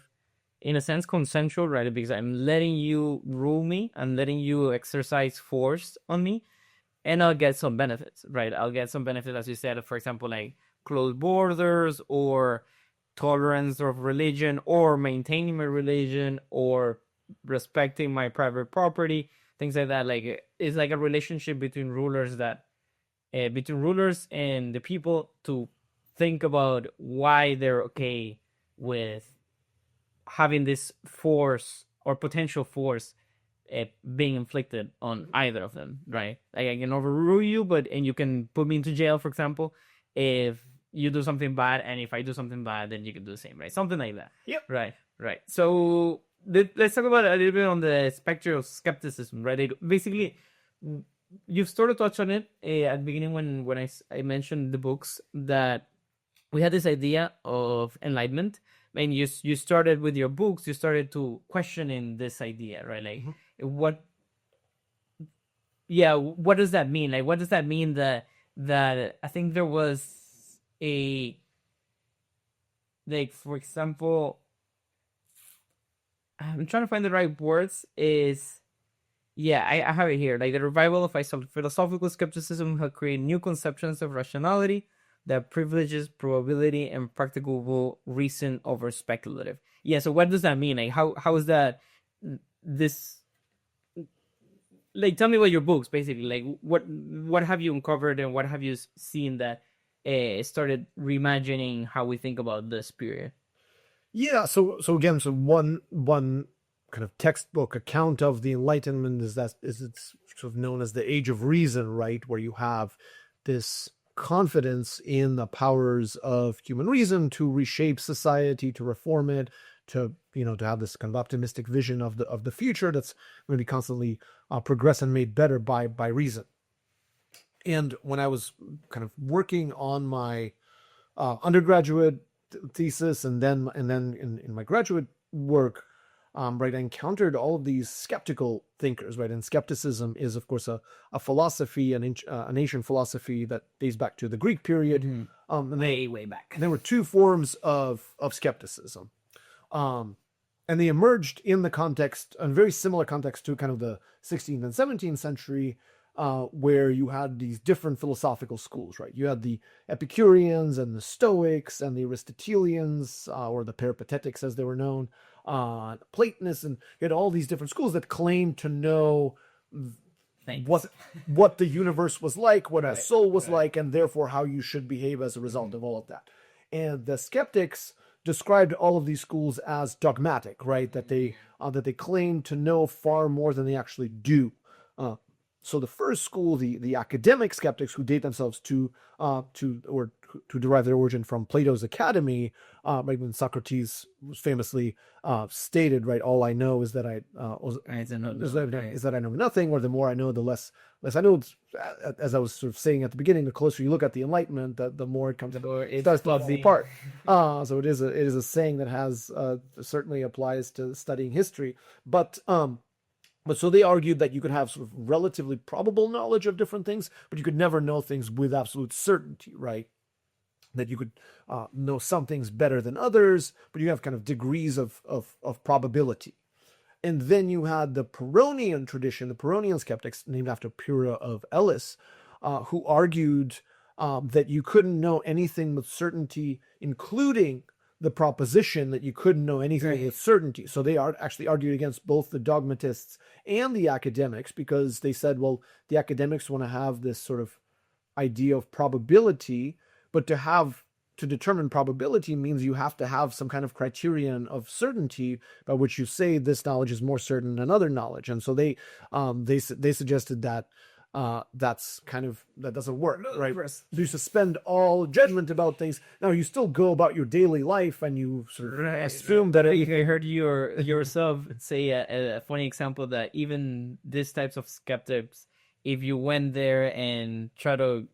in a sense consensual, right? Because I'm letting you rule me, I'm letting you exercise force on me, and I'll get some benefits, right? I'll get some benefits, as you said, for example, like closed borders or tolerance of religion or maintaining my religion or respecting my private property, things like that. Like it's like a relationship between rulers and the people to think about why they're okay with having this force or potential force being inflicted on either of them, right? Like I can overrule you, and you can put me into jail, for example, if you do something bad, and if I do something bad, then you can do the same, right? Something like that. Yep. Right. So let's talk about a little bit on the specter of skepticism, right? Basically, you've sort of touched on it at the beginning when I mentioned the books that we had this idea of enlightenment. And you started with your books, you started to questioning this idea, right? Like what does that mean? Like what does that mean that I think there was a, like, for example, I'm trying to find the right words, is I have it here. Like the revival of philosophical skepticism had created new conceptions of rationality that privileges probability and practicable reason over speculative. Yeah, so what does that mean? Like how is that this, like, tell me about your books basically. Like what have you uncovered and what have you seen that started reimagining how we think about this period? Yeah, so one kind of textbook account of the Enlightenment is it's sort of known as the Age of Reason, right? Where you have this confidence in the powers of human reason to reshape society, to reform it, to have this kind of optimistic vision of the future that's going to be constantly progress and made better by reason. And when I was kind of working on my undergraduate thesis and then in my graduate work, right, I encountered all of these skeptical thinkers, right? And skepticism is, of course, a philosophy, an ancient philosophy that dates back to the Greek period. And Way back. There were two forms of skepticism. And they emerged in the context, a very similar context to kind of the 16th and 17th century, where you had these different philosophical schools, right? You had the Epicureans and the Stoics and the Aristotelians, or the Peripatetics as they were known, Platonists, and you had all these different schools that claimed to know what the universe was like, what a soul was like, and therefore how you should behave as a result of all of that. And the skeptics described all of these schools as dogmatic, right? That they claimed to know far more than they actually do. So the first school, the academic skeptics who date themselves to or derive their origin from Plato's Academy, right, when Socrates was famously stated, right, all I know is that is that I know nothing, or the more I know, the less I know. As I was sort of saying at the beginning, the closer you look at the Enlightenment, the more it starts to fall apart. So it is a saying that has certainly applies to studying history, but so they argued that you could have sort of relatively probable knowledge of different things, but you could never know things with absolute certainty, right? That you could know some things better than others, but you have kind of degrees of probability. And then you had the Pyrrhonian tradition, the Pyrrhonian skeptics, named after Pyrrha of Elis, who argued that you couldn't know anything with certainty, including the proposition that you couldn't know anything with certainty. So they actually argued against both the dogmatists and the academics, because they said, well, the academics want to have this sort of idea of probability, but to determine probability means you have to have some kind of criterion of certainty by which you say this knowledge is more certain than other knowledge. And so they suggested that that doesn't work, right? You suspend all judgment about things. Now you still go about your daily life, and you sort of assume that I heard yourself say a funny example that even these types of skeptics, if you went there and try to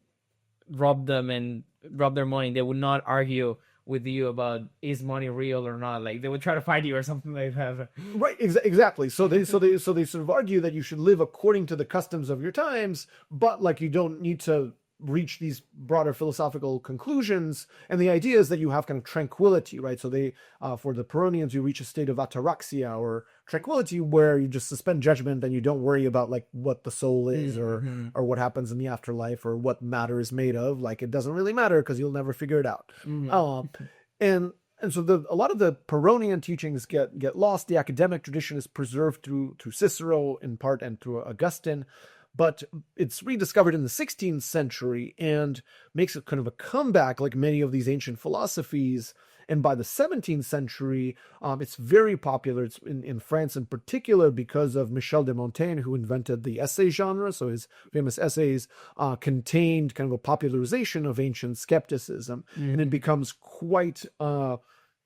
rob them and rob their money, they would not argue with you about is money real or not. Like they would try to fight you or something like that. Right, exactly. So they sort of argue that you should live according to the customs of your times, but like you don't need to reach these broader philosophical conclusions. And the idea is that you have kind of tranquility, right? So they, for the Pyrrhonians, you reach a state of ataraxia, or tranquility, where you just suspend judgment and you don't worry about like what the soul is, or what happens in the afterlife, or what matter is made of. Like it doesn't really matter because you'll never figure it out. And so a lot of the Pyrrhonian teachings get lost. The academic tradition is preserved through Cicero in part, and through Augustine. But it's rediscovered in the 16th century and makes it kind of a comeback, like many of these ancient philosophies. And by the 17th century, it's very popular. It's in France in particular, because of Michel de Montaigne, who invented the essay genre. So his famous essays contained kind of a popularization of ancient skepticism. And it becomes quite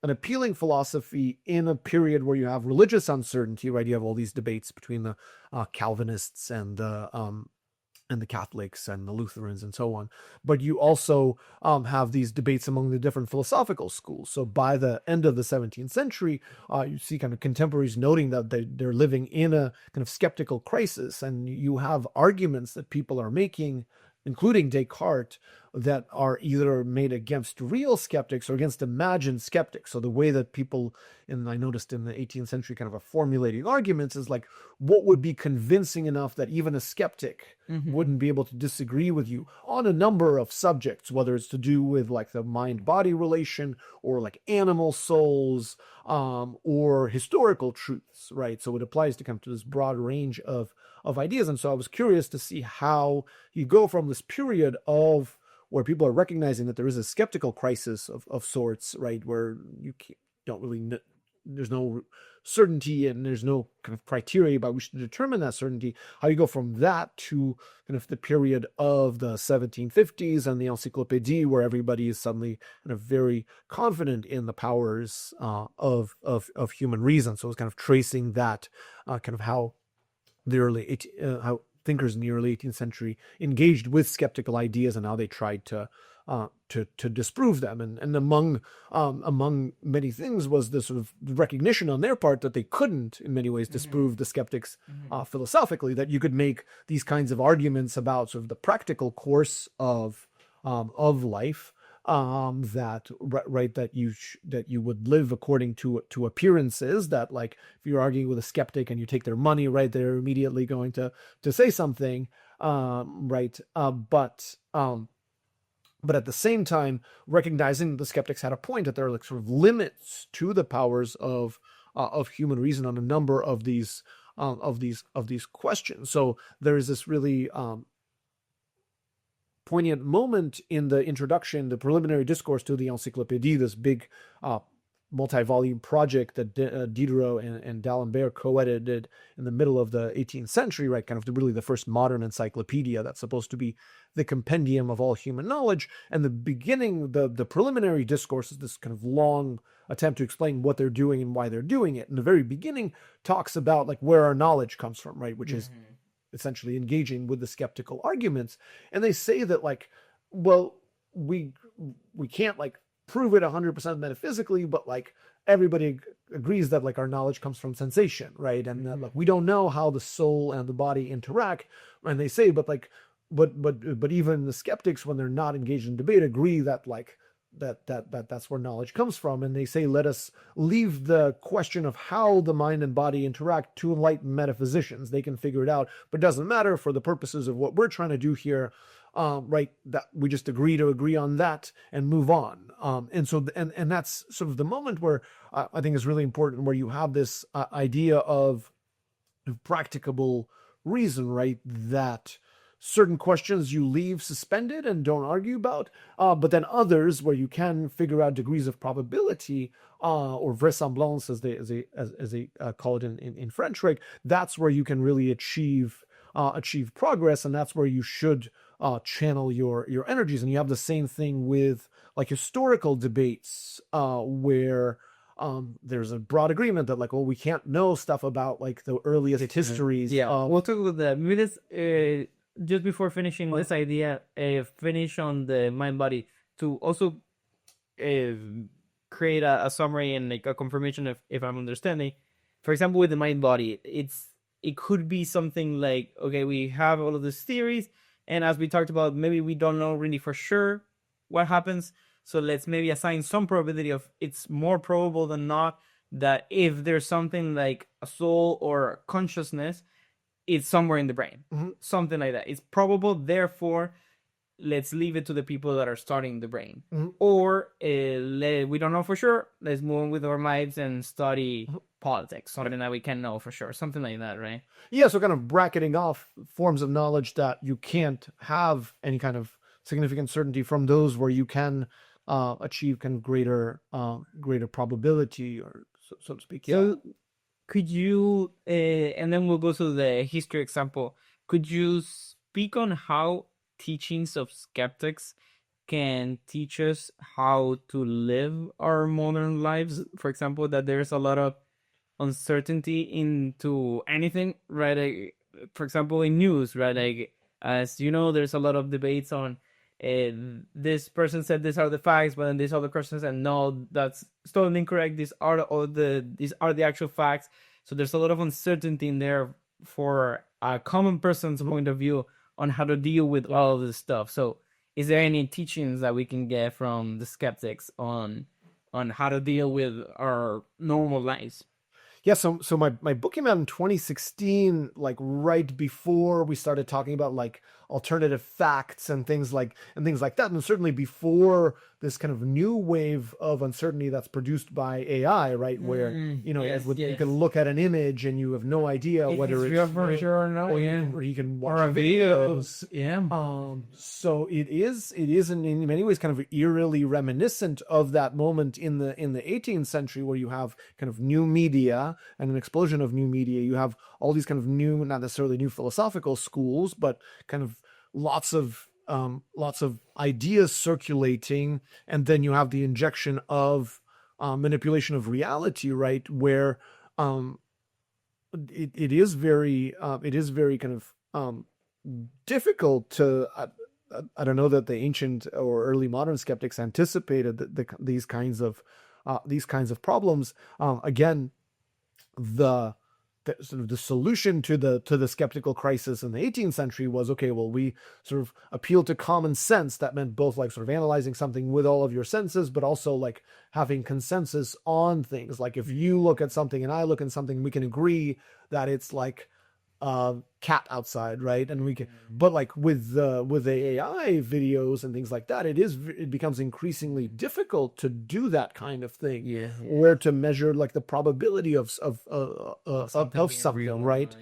an appealing philosophy in a period where you have religious uncertainty, right? You have all these debates between the Calvinists and the Catholics and the Lutherans and so on. But you also have these debates among the different philosophical schools. So by the end of the 17th century, you see kind of contemporaries noting that they're living in a kind of skeptical crisis, and you have arguments that people are making, including Descartes, that are either made against real skeptics or against imagined skeptics. So the way that people, and I noticed in the 18th century, kind of are formulating arguments is like, what would be convincing enough that even a skeptic wouldn't be able to disagree with you on a number of subjects, whether it's to do with like the mind-body relation, or like animal souls, or historical truths, right? So it applies to come to this broad range of ideas. And so I was curious to see how you go from this period of where people are recognizing that there is a skeptical crisis of sorts, right? Where you don't really, there's no certainty and there's no kind of criteria by which to determine that certainty. How you go from that to kind of the period of the 1750s and the Encyclopédie, where everybody is suddenly kind of very confident in the powers of human reason. So it's kind of tracing that kind of how how thinkers in the early 18th century engaged with skeptical ideas and how they tried to disprove them. And among many things was the sort of recognition on their part that they couldn't in many ways disprove the skeptics philosophically, that you could make these kinds of arguments about sort of the practical course of life, that you would live according to appearances, that like if you're arguing with a skeptic and you take their money, right, they're immediately going to say something, right, but at the same time recognizing the skeptics had a point, that there are like sort of limits to the powers of human reason on a number of these questions. So there is this really poignant moment in the introduction, the preliminary discourse to the Encyclopédie, this big multi-volume project that Diderot and D'Alembert co-edited in the middle of the 18th century, right? Kind of really the first modern encyclopedia that's supposed to be the compendium of all human knowledge. And the beginning, the preliminary discourse is this kind of long attempt to explain what they're doing and why they're doing it. And the very beginning talks about like where our knowledge comes from, right? Which is essentially engaging with the skeptical arguments. And they say that like, well, we can't like prove it 100% metaphysically, but like everybody agrees that like our knowledge comes from sensation, right? And that, like, we don't know how the soul and the body interact. And they say, but even the skeptics, when they're not engaged in debate, agree that like that's where knowledge comes from. And they say, let us leave the question of how the mind and body interact to enlightened metaphysicians. They can figure it out, but it doesn't matter for the purposes of what we're trying to do here. Right, that we just agree on that and move on. And so that's sort of the moment where I think is really important, where you have this idea of practicable reason, right? That certain questions you leave suspended and don't argue about, but then others where you can figure out degrees of probability or vraisemblance, as they call it in French, right? That's where you can really achieve progress, and that's where you should channel your energies. And you have the same thing with like historical debates, where there's a broad agreement that like, well, we can't know stuff about like the earliest histories. Yeah, we'll talk about that. Maybe let's just before finishing this idea, finish on the mind body to also create a summary and like a confirmation if I'm understanding. For example, with the mind body, it could be something like, okay, we have all of these theories, and as we talked about, maybe we don't know really for sure what happens. So let's maybe assign some probability of it's more probable than not that if there's something like a soul or consciousness, it's somewhere in the brain. Something like that. It's probable, therefore, let's leave it to the people that are studying the brain. Or we don't know for sure, let's move on with our lives and study politics, something that we can know for sure, something like that, right? Yeah, so kind of bracketing off forms of knowledge that you can't have any kind of significant certainty from those where you can achieve kind of greater probability, or so to speak. Yeah. So could you, and then we'll go to the history example, could you speak on how teachings of skeptics can teach us how to live our modern lives? For example, that there's a lot of uncertainty into anything, right? Like, for example, in news, right? Like, as you know, there's a lot of debates on this person said these are the facts, but then this other person said no, that's totally incorrect. These are the actual facts. So there's a lot of uncertainty in there for a common person's point of view on how to deal with all of this stuff. So is there any teachings that we can get from the skeptics on how to deal with our normal lives? Yeah, so my book came out in 2016, like right before we started talking about like alternative facts and things like that, and certainly before this kind of new wave of uncertainty that's produced by AI, right? Where you can look at an image and you have no idea whether it's real for sure or not, or you can watch videos. So it is in many ways kind of eerily reminiscent of that moment in the 18th century, where you have kind of new media and an explosion of new media. You have all these kind of new, not necessarily new philosophical schools, but kind of lots of ideas circulating, and then you have the injection of manipulation of reality, right? Where it is very kind of difficult to. I don't know that the ancient or early modern skeptics anticipated these kinds of problems. Again, the sort of the solution to the skeptical crisis in the 18th century was, okay, well, we sort of appeal to common sense. That meant both like sort of analyzing something with all of your senses, but also like having consensus on things. Like if you look at something and I look at something, we can agree that it's like cat outside, right? And we can, but like with the AI videos and things like that, it becomes increasingly difficult to do that kind of thing. Where to measure like the probability of something, right?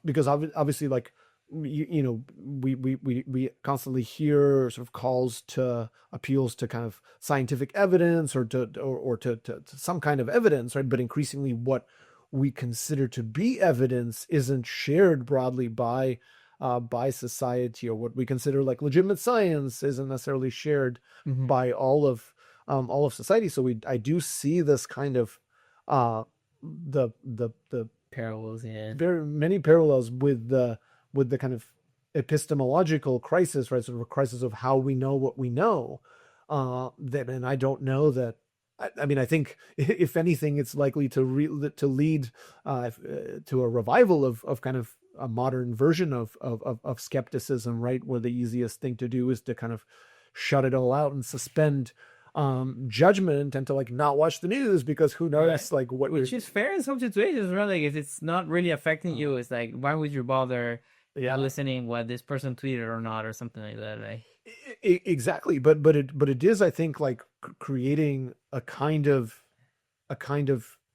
Because obviously, like we constantly hear sort of calls to appeals to kind of scientific evidence or to some kind of evidence, right? But increasingly what we consider to be evidence isn't shared broadly by society, or what we consider like legitimate science isn't necessarily shared by all of society. So I do see this kind of the Parallels, yeah. very many parallels with the kind of epistemological crisis, right? Sort of a crisis of how we know what we know. And I don't know that. I mean, I think if anything, it's likely to lead to a revival of kind of a modern version of skepticism, right? Where the easiest thing to do is to kind of shut it all out and suspend judgment and to like not watch the news, because who knows, like what, which is fair in some situations, right? Like if it's not really affecting you, it's like, why would you bother listening what this person tweeted or not, or something like that, right? Exactly. But it is, I think, like creating a kind of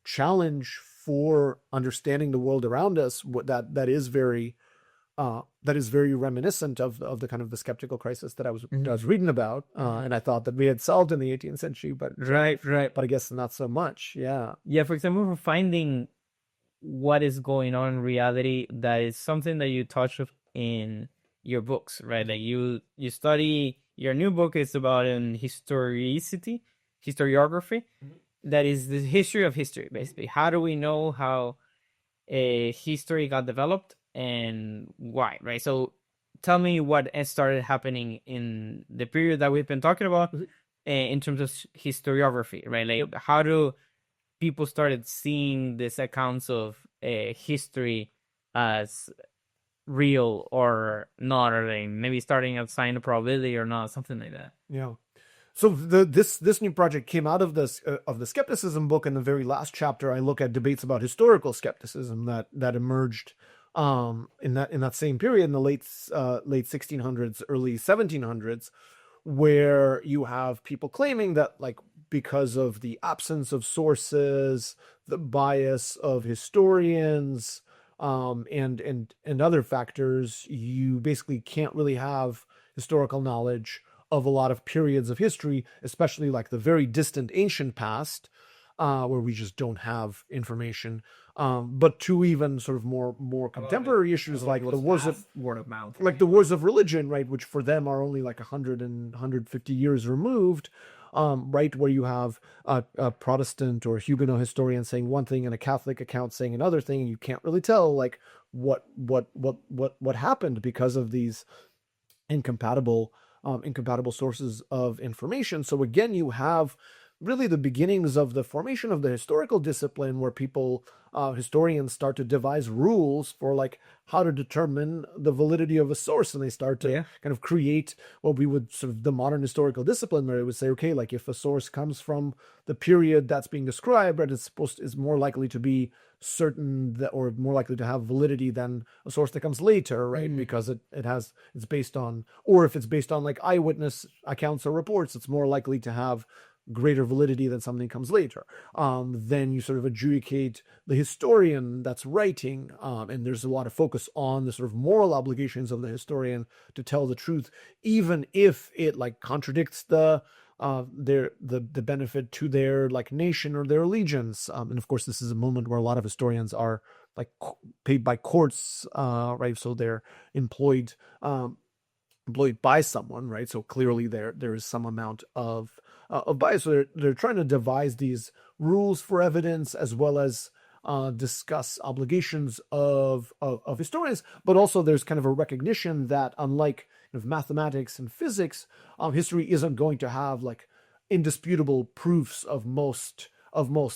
challenge for understanding the world around us, that is very reminiscent of the kind of the skeptical crisis that I was reading about, and I thought that we had solved in the 18th century, but right. But I guess not so much. Yeah. For example, for finding what is going on in reality, that is something that you touch in your books, right? Like you study, your new book is about historiography. That is the history of history, basically. How do we know how a history got developed and why, right? So tell me what started happening in the period that we've been talking about in terms of historiography, right? Like how do people started seeing these accounts of history as real or not, or like maybe starting assigning a probability or not, something like that. Yeah. So this new project came out of the skepticism book. In the very last chapter, I look at debates about historical skepticism that emerged in that same period, in the late 1600s, early 1700s, where you have people claiming that, like, because of the absence of sources, the bias of historians, and other factors, you basically can't really have historical knowledge of a lot of periods of history, especially like the very distant ancient past, where we just don't have information. But to even sort of more contemporary issues, like the wars of word of mouth, like the wars of religion, right, which for them are only like 150 years removed, right, where you have a Protestant or Huguenot historian saying one thing and a Catholic account saying another thing, and you can't really tell like what happened because of these incompatible sources of information. So again, you have really the beginnings of the formation of the historical discipline, where historians start to devise rules for like how to determine the validity of a source, and they start to kind of create what we would sort of the modern historical discipline, where it would say, okay, like if a source comes from the period that's being described, right, is more likely to be certain that, or more likely to have validity than a source that comes later, right? Because it's based on, or if it's based on like eyewitness accounts or reports, it's more likely to have greater validity than something comes later. Then you sort of adjudicate the historian that's writing, and there's a lot of focus on the sort of moral obligations of the historian to tell the truth, even if it like contradicts the benefit to their like nation or their allegiance. And of course, this is a moment where a lot of historians are like paid by courts, right? So they're employed by someone, right? So clearly there is some amount of bias. So they're trying to devise these rules for evidence, as well as discuss obligations of historians. But also there's kind of a recognition that, unlike mathematics and physics, history isn't going to have like indisputable proofs of most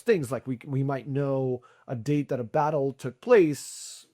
things. Like we might know a date that a battle took place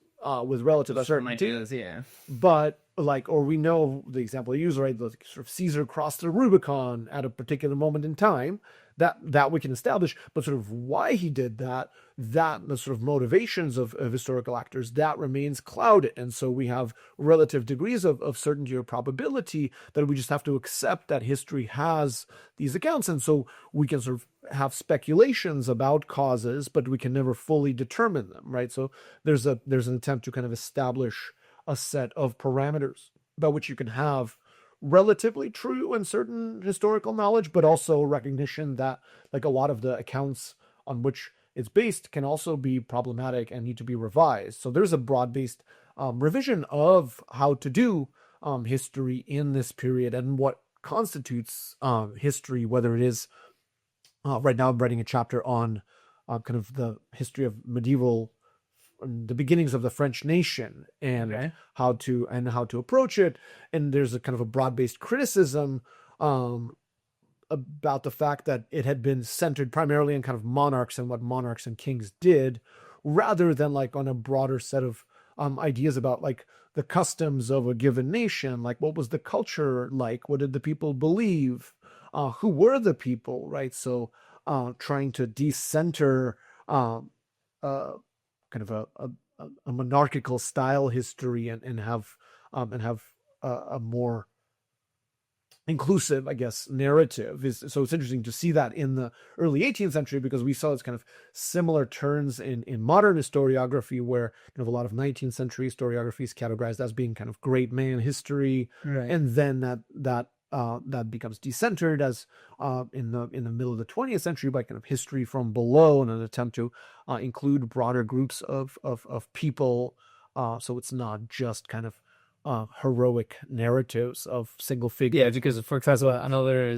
with relative certainty, but like, or we know the example you use, right? The sort of Caesar crossed the Rubicon at a particular moment in time, that we can establish, but sort of why he did that the sort of motivations of historical actors, that remains clouded. And so we have relative degrees of certainty or probability that we just have to accept that history has these accounts. And so we can sort of have speculations about causes, but we can never fully determine them, right? So there's an attempt to kind of establish a set of parameters by which you can have relatively true and certain historical knowledge, but also recognition that like a lot of the accounts on which it's based can also be problematic and need to be revised. So there's a broad-based revision of how to do history in this period and what constitutes history, whether it is right now I'm writing a chapter on kind of the history of medieval, the beginnings of the French nation, and how to approach it. And there's a kind of a broad-based criticism about the fact that it had been centered primarily on kind of monarchs and what monarchs and kings did, rather than like on a broader set of ideas about like the customs of a given nation, like what was the culture like, what did the people believe, who were the people, right? So trying to decenter kind of a monarchical style history and have a more inclusive, I guess, narrative so it's interesting to see that in the early 18th century, because we saw this kind of similar turns in modern historiography, where kind of a lot of 19th century historiography is categorized as being kind of great man history, and then that becomes decentered as in the middle of the 20th century by kind of history from below and an attempt to include broader groups of people, so it's not just kind of heroic narratives of single figures. Yeah, because for example, another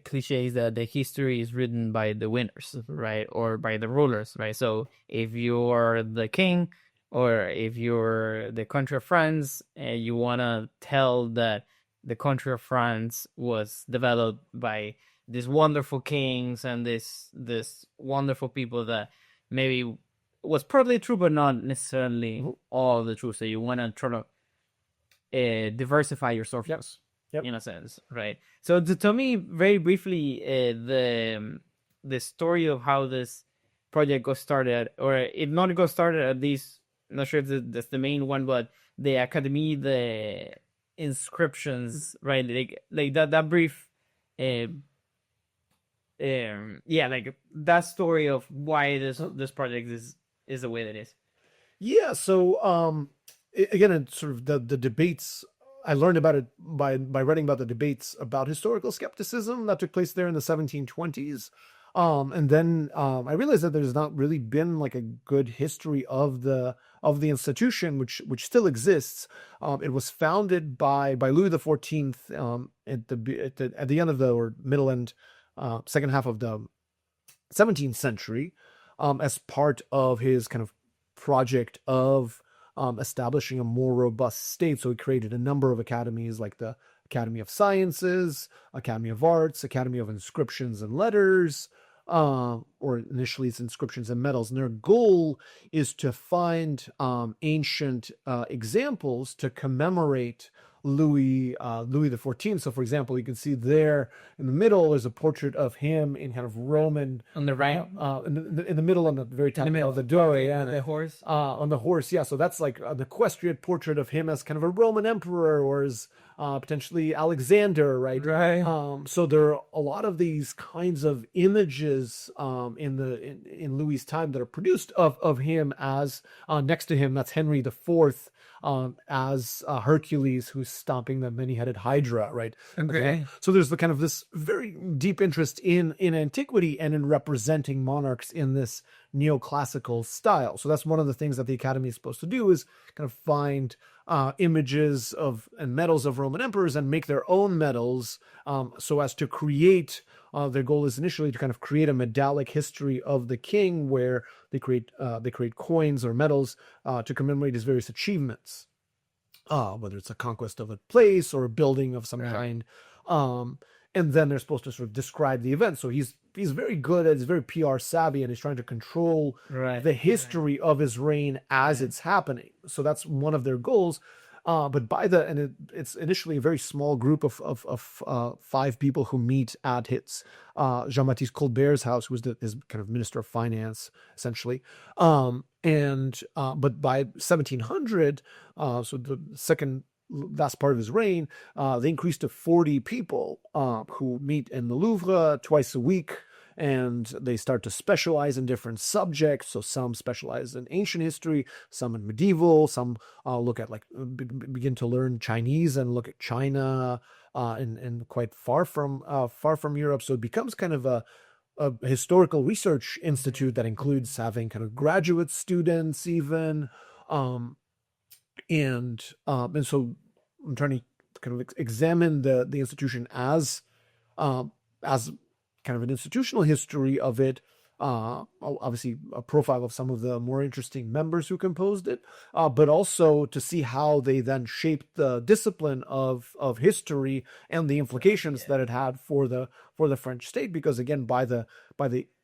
cliche is that the history is written by the winners, right, or by the rulers, right? So if you're the king, or if you're the country of France, and you want to tell that the country of France was developed by these wonderful kings and this wonderful people, that maybe was partly true, but not necessarily all the truth. So you want to try to diversify your sources, in a sense, right? So to tell me very briefly the story of how this project got started, or it not got started, at least I'm not sure if that's the main one, but the Académie, the Inscriptions, right? Like that brief like that story of why this project is the way that it is. Yeah, so again, it's sort of the debates. I learned about it by writing about the debates about historical skepticism that took place there in the 1720s. And then I realized that there's not really been like a good history of the institution, which still exists. It was founded by Louis XIV at the end of the, or middle end, second half of the 17th century, as part of his kind of project of establishing a more robust state. So he created a number of academies, like the Academy of Sciences, Academy of Arts, Academy of Inscriptions and Letters, or initially it's Inscriptions and Medals. And their goal is to find ancient examples to commemorate Louis XIV. So, for example, you can see there in the middle is a portrait of him in kind of Roman, on the right, in the middle, on the very top of the doorway, and the horse, on the horse. Yeah, so that's like an equestrian portrait of him as kind of a Roman emperor, or as potentially Alexander, right? So there are a lot of these kinds of images in Louis's time that are produced of him as next to him. That's Henry IV. As Hercules, who's stomping the many-headed Hydra, right? Okay. So there's the kind of this very deep interest in antiquity and in representing monarchs in this neoclassical style. So that's one of the things that the Academy is supposed to do, is kind of find images of and medals of Roman emperors and make their own medals, so as to create. Their goal is initially to kind of create a medallic history of the king, where they create coins or medals to commemorate his various achievements, whether it's a conquest of a place or a building of some kind. And then they're supposed to sort of describe the event. So he's very good he's very PR savvy, and he's trying to control the history of his reign as it's happening. So that's one of their goals. But it's initially a very small group of 5 people who meet at Jean-Baptiste Colbert's house, who was his kind of minister of finance, essentially. But by 1700, so the second last part of his reign, they increased to 40 people who meet in the Louvre twice a week. and they start to specialize in different subjects. So some specialize in ancient history, some in medieval, some look at begin to learn Chinese and look at China, and quite far from Europe. So it becomes kind of a historical research institute that includes having kind of graduate students even, and so I'm trying to kind of examine the institution as kind of an institutional history of it. Obviously, a profile of some of the more interesting members who composed it, but also to see how they then shaped the discipline of history and the implications that it had for the French state. Because again, by the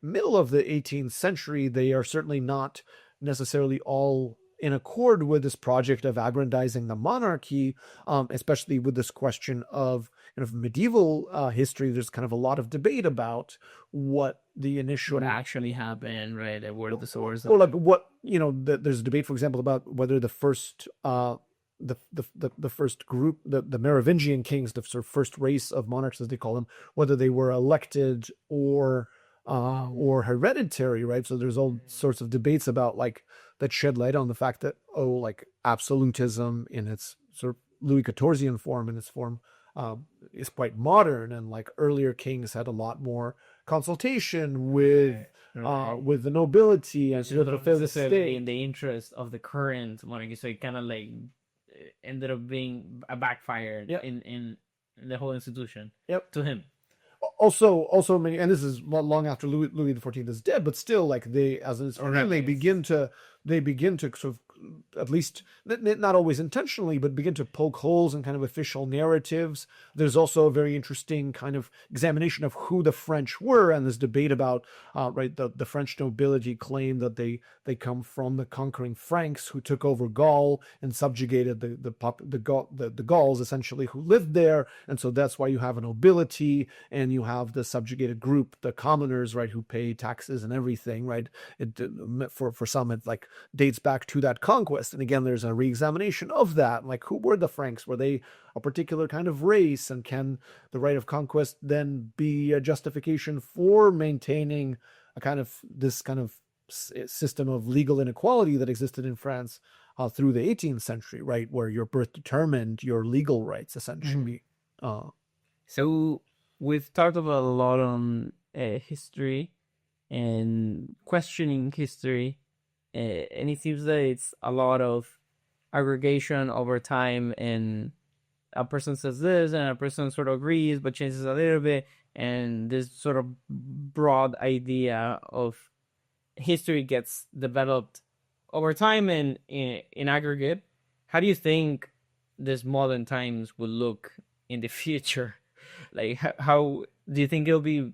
middle of the 18th century, they are certainly not necessarily all in accord with this project of aggrandizing the monarchy, especially with this question of kind of medieval history. There's kind of a lot of debate about what the initial What actually happened, right? And where the source. well, like what there's a debate, for example, about whether the first the first group, the Merovingian kings, the sort of first race of monarchs as they call them, whether they were elected or hereditary, right? So there's all sorts of debates about that shed light on the fact that absolutism in its sort of Louis XIVian form, in its form, is quite modern, and earlier kings had a lot more consultation with the nobility and So the not necessarily in the interest of the current monarchy, so it kind of ended up being a backfire in the whole institution. To him. Also many, and this is long after Louis XIV is dead, but still, they as an institution, they begin to sort of, at least not always intentionally, but begin to poke holes in kind of official narratives. There's also a very interesting kind of examination of who the French were, and this debate about the French nobility claim that they come from the conquering Franks who took over Gaul and subjugated the Gauls essentially who lived there, and so that's why you have a nobility and you have the subjugated group, the commoners, right, who pay taxes and everything, right? It for some it dates back to that conquest, and again there's a re-examination of that, who were the Franks? Were they a particular kind of race, and can the right of conquest then be a justification for maintaining this kind of system of legal inequality that existed in France through the 18th century, right, where your birth determined your legal rights essentially. So we've talked about a lot on history and questioning history, and it seems that it's a lot of aggregation over time, and a person says this and a person sort of agrees but changes a little bit, and this sort of broad idea of history gets developed over time and in aggregate. How do you think this modern times will look in the future? How do you think it'll be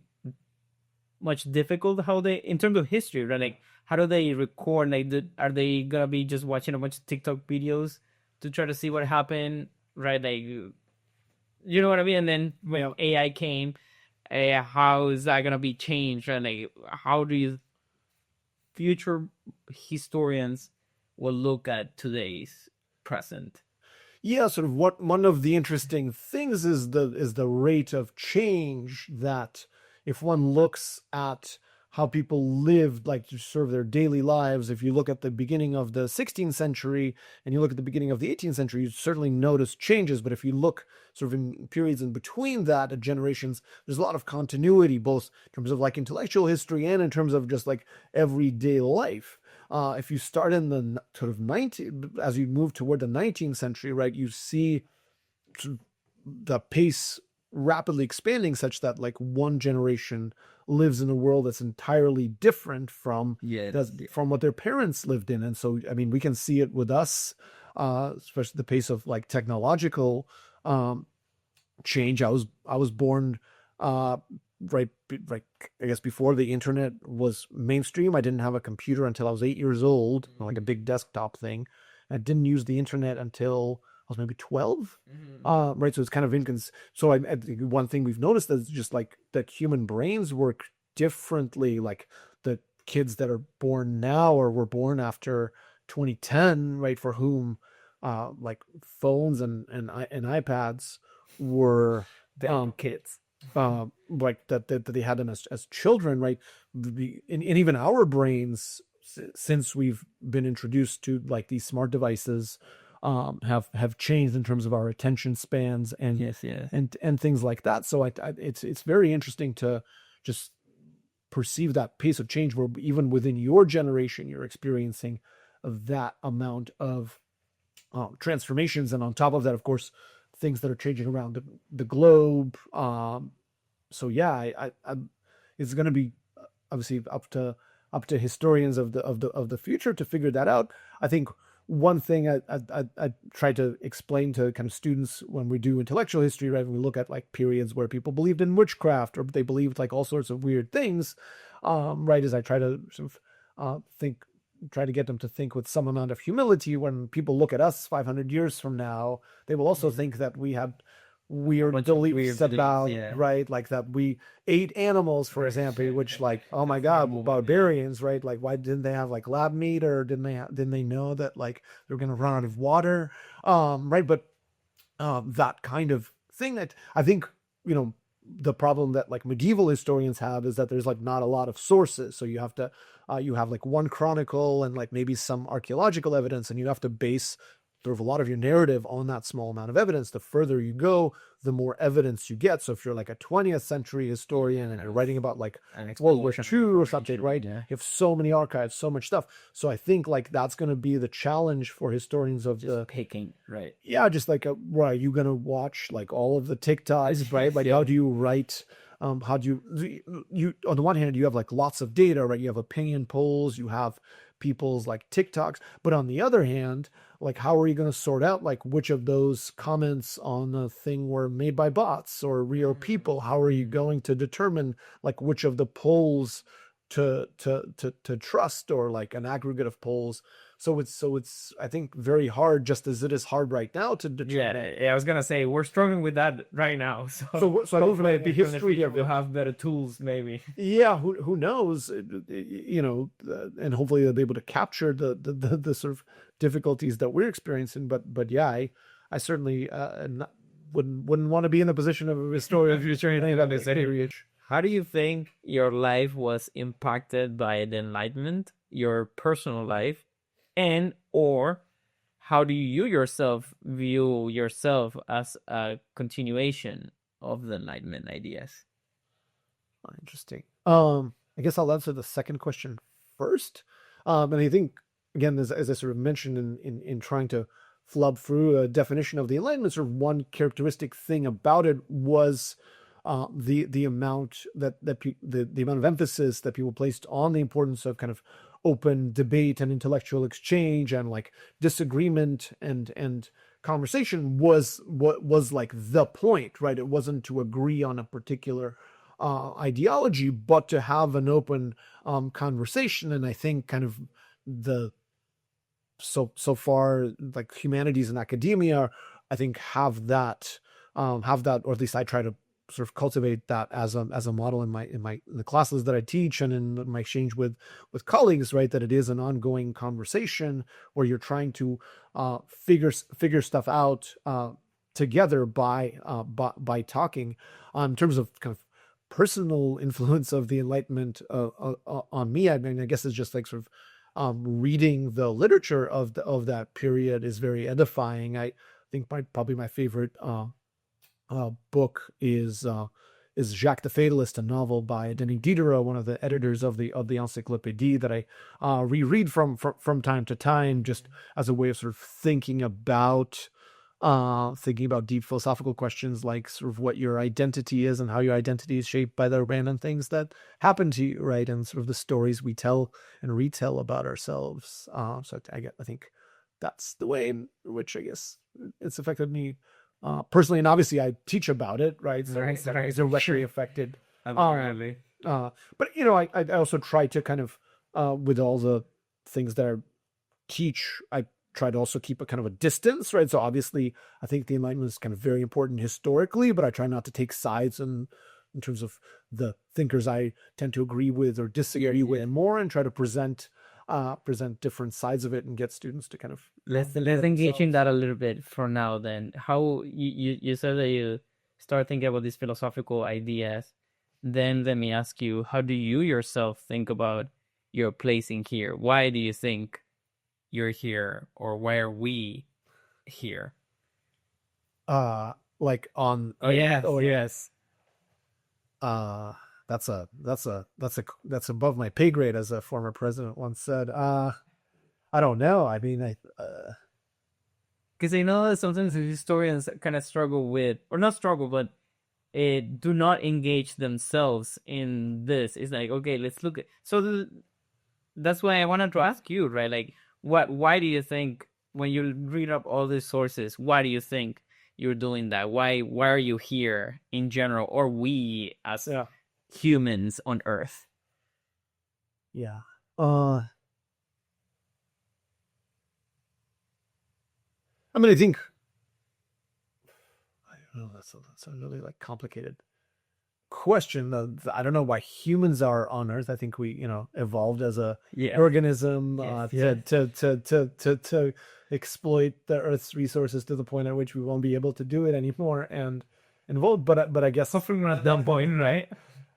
much difficult? How they, in terms of history, right? How do they record? Are they gonna be just watching a bunch of TikTok videos to try to see what happened, right? You know what I mean? And then when AI came, how is that gonna be changed? And how do you future historians will look at today's present? Yeah, sort of one of the interesting things is the rate of change, that if one looks at how people lived to serve their daily lives, if you look at the beginning of the 16th century and you look at the beginning of the 18th century, you certainly notice changes. But if you look sort of in periods in between that, at generations, there's a lot of continuity, both in terms of intellectual history and in terms of just everyday life. If you start in the sort of as you move toward the 19th century, right, you see the pace rapidly expanding such that one generation lives in a world that's entirely different from what their parents lived in. And so, I mean, we can see it with us, especially the pace of technological change. I was born right, I guess before the internet was mainstream. I didn't have a computer until I was 8 years old, a big desktop thing. I didn't use the internet until I was maybe 12. Right, so it's kind of so I think one thing we've noticed is just that human brains work differently. The kids that are born now or were born after 2010, right, for whom phones and iPads were Dumb kids. like that they had them as children, right? In even our brains, since we've been introduced to like these smart devices, have changed in terms of our attention spans and Yes, yes. and things like that. So it's very interesting to just perceive that pace of change where even within your generation you're experiencing that amount of transformations, and on top of that, of course, things that are changing around the globe. So yeah, it's going to be obviously up to historians of the future to figure that out. I think one thing I try to explain to kind of students when we do intellectual history, right? When we look at like periods where people believed in witchcraft or they believed like all sorts of weird things, right? As I try to sort of try to get them to think with some amount of humility. When people look at us 500 years from now, they will also think that we had weird beliefs about, right? Like that we ate animals, for example, which like, oh my God, barbarians, right? Like, why didn't they have like lab meat, or didn't they know that like they're going to run out of water? Right. But that kind of thing, that I think, the problem that like medieval historians have is that there's like not a lot of sources. So you have to, you have like one chronicle and like maybe some archaeological evidence, and you have to base sort of a lot of your narrative on that small amount of evidence. The further you go, the more evidence you get. So if you're like a 20th century historian and you're writing about like World War II or something, right? You have so many archives, so much stuff. So I think like that's going to be the challenge for historians of just picking, right? Yeah, just like, right, you going to watch like all of the TikToks, right? Like how do you write? How do you on the one hand, you have like lots of data, right? You have opinion polls, you have people's like TikToks, but on the other hand, like how are you going to sort out like which of those comments on a thing were made by bots or real people? How are you going to determine like which of the polls to trust, or like an aggregate of polls? So it's I think very hard, just as it is hard right now to determine. Yeah, I was gonna say we're struggling with that right now. So I think from the history here, we'll have better tools, maybe. Yeah, who knows? And hopefully they'll be able to capture the sort of difficulties that we're experiencing. But yeah, I certainly wouldn't want to be in the position of a historian of anything that they said. How do you think your life was impacted by the Enlightenment, your personal life, and or how do you yourself view yourself as a continuation of the Enlightenment ideas? Interesting. I guess I'll answer the second question first. And I think again, as I sort of mentioned in trying to flub through a definition of the Enlightenment, sort of one characteristic thing about it was the amount the amount of emphasis that people placed on the importance of kind of open debate and intellectual exchange and like disagreement and conversation was what was like the point, right? It wasn't to agree on a particular ideology, but to have an open conversation. And I think kind of so far, like humanities and academia, I think have that, or at least I try to sort of cultivate that as a model in the classes that I teach and in my exchange with colleagues, right? That it is an ongoing conversation where you're trying to figure stuff out together by talking. In terms of kind of personal influence of the Enlightenment on me, I mean, I guess it's just like sort of reading the literature of that period is very edifying. I think probably my favorite book is Jacques the Fatalist, a novel by Denis Diderot, one of the editors of the Encyclopédie, that I reread from time to time, just as a way of sort of thinking about deep philosophical questions, like sort of what your identity is and how your identity is shaped by the random things that happen to you, right? And sort of the stories we tell and retell about ourselves. So I think that's the way in which I guess it's affected me personally, and obviously I teach about it, right? So it's directly affected. Absolutely. But I also try to kind of with all the things that I teach, I try to also keep a kind of a distance, right? So obviously I think the Enlightenment is kind of very important historically, but I try not to take sides in terms of the thinkers I tend to agree with or disagree with more, and try to present different sides of it and get students to kind of let's engage in that a little bit for now. Then how you said that start thinking about these philosophical ideas, then let me ask you, how do you yourself think about your placing here? Why do you think you're here, or why are we here? Like on Yes, oh yeah. yes. uh that's above my pay grade, as a former president once said. I don't know. I mean, Because I know that sometimes historians kind of struggle with, or not struggle, but do not engage themselves in this. It's like, okay, let's look at. That's why I wanted to ask you, right? Like, why do you think when you read up all these sources, why do you think you're doing that? Why are you here in general, or we as yeah. humans on Earth? Yeah. uh I mean, I think, I don't know, that's a really like complicated question. I don't know why humans are on Earth. I think we, evolved as a Yeah. organism, Yes. to exploit the Earth's resources to the point at which we won't be able to do it anymore, and evolve. But I guess Suffering at that point, right?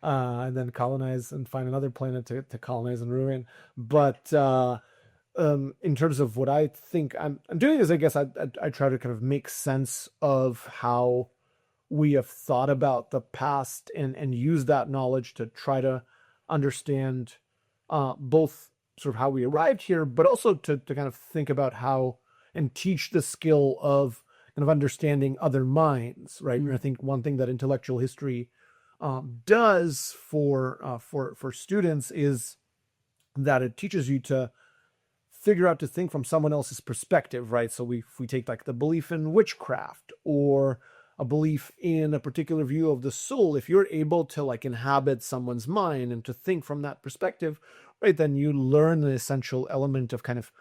and then colonize and find another planet to colonize and ruin. But in terms of what I think I'm doing, is I guess I try to kind of make sense of how we have thought about the past, and use that knowledge to try to understand both sort of how we arrived here, but also to kind of think about how, and teach the skill of kind of understanding other minds, right? And I think one thing that intellectual history does for students is that it teaches you to figure out to think from someone else's perspective, right? So if we take like the belief in witchcraft, or a belief in a particular view of the soul, if you're able to like inhabit someone's mind and to think from that perspective, right, then you learn an essential element of kind of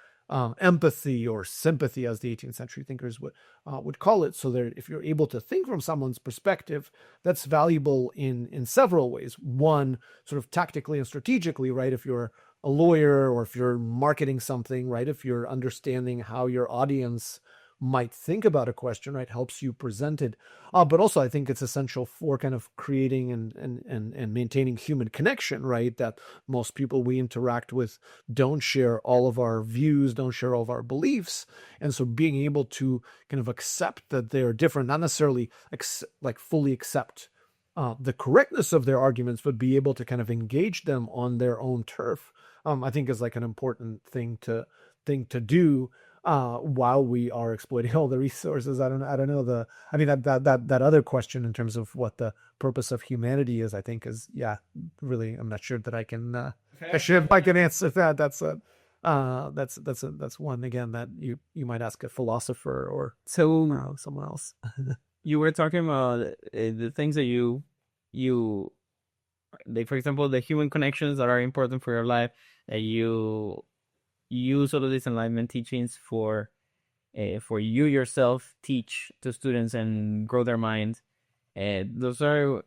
empathy or sympathy, as the 18th century thinkers would call it. So that if you're able to think from someone's perspective, that's valuable in several ways. One, sort of tactically and strategically, right? If you're a lawyer, or if you're marketing something, right? If you're understanding how your audience might think about a question, right, helps you present it. But also, I think it's essential for kind of creating and maintaining human connection, right? That most people we interact with don't share all of our views, don't share all of our beliefs, and so being able to kind of accept that they're different, not necessarily like fully accept the correctness of their arguments, but be able to kind of engage them on their own turf, I think is like an important thing to do while we are exploiting all the resources. I don't know, I mean, that other question in terms of what the purpose of humanity is, I think is, yeah, really, I'm not sure that I can if I can answer that. That's one, again, that you might ask a philosopher, or someone else. You were talking about the things that you like, for example, the human connections that are important for your life, that you use all of these enlightenment teachings for you yourself teach to students and grow their minds. Those are,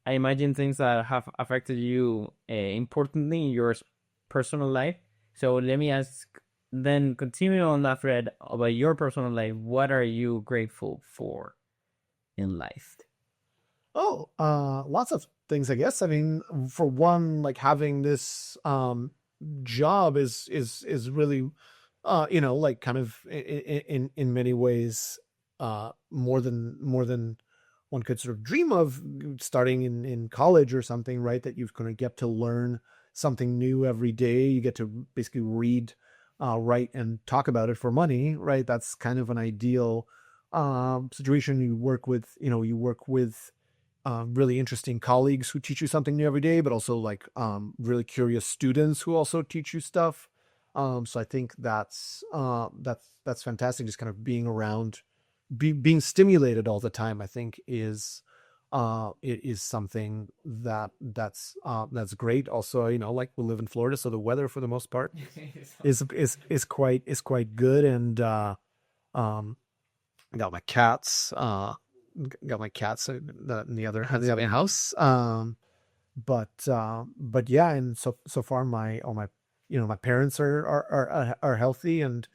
I imagine, things that have affected you importantly in your personal life. So let me ask, then continue on that thread about your personal life. What are you grateful for in life? Oh, lots of things, I guess. I mean, for one, like having this job is really like kind of in many ways more than one could sort of dream of, starting in college or something, right? That you're going to get to learn something new every day. You get to basically read, write, and talk about it for money, right? That's kind of an ideal situation. You work with really interesting colleagues who teach you something new every day, but also like really curious students who also teach you stuff. So I think that's fantastic. Just kind of being around, being stimulated all the time, I think it is something that's great. Also, like we live in Florida, so the weather for the most part is quite good. And I got my cats. Got my cats in the other house. But yeah, and so far my parents are healthy, and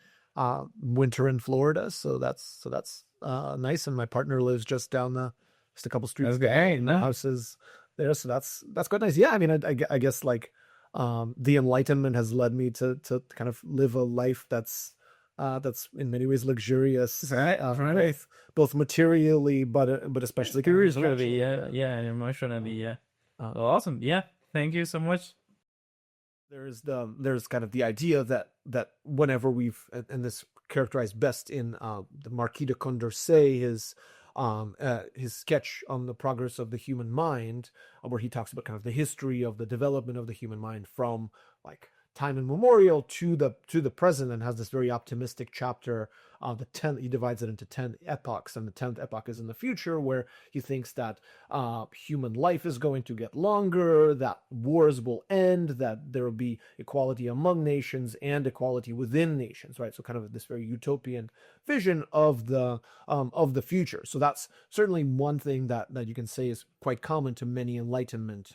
winter in Florida, so that's nice, and my partner lives just down just a couple streets. That's great. The No? house is there, so that's quite nice. Yeah, I mean, I guess like the Enlightenment has led me to kind of live a life that's in many ways luxurious, Right. Right. both materially, but especially kind of Spiritually, yeah, and emotionally, yeah. Awesome. Yeah. Thank you so much. there's kind of the idea that whenever and this characterized best in the Marquis de Condorcet, his sketch on the progress of the human mind, where he talks about kind of the history of the development of the human mind from like time immemorial to the present, and has this very optimistic chapter. He divides it into 10 epochs, and the 10th epoch is in the future, where he thinks that human life is going to get longer, that wars will end, that there will be equality among nations and equality within nations, right? So kind of this very utopian vision of the future. So that's certainly one thing that you can say is quite common to many Enlightenment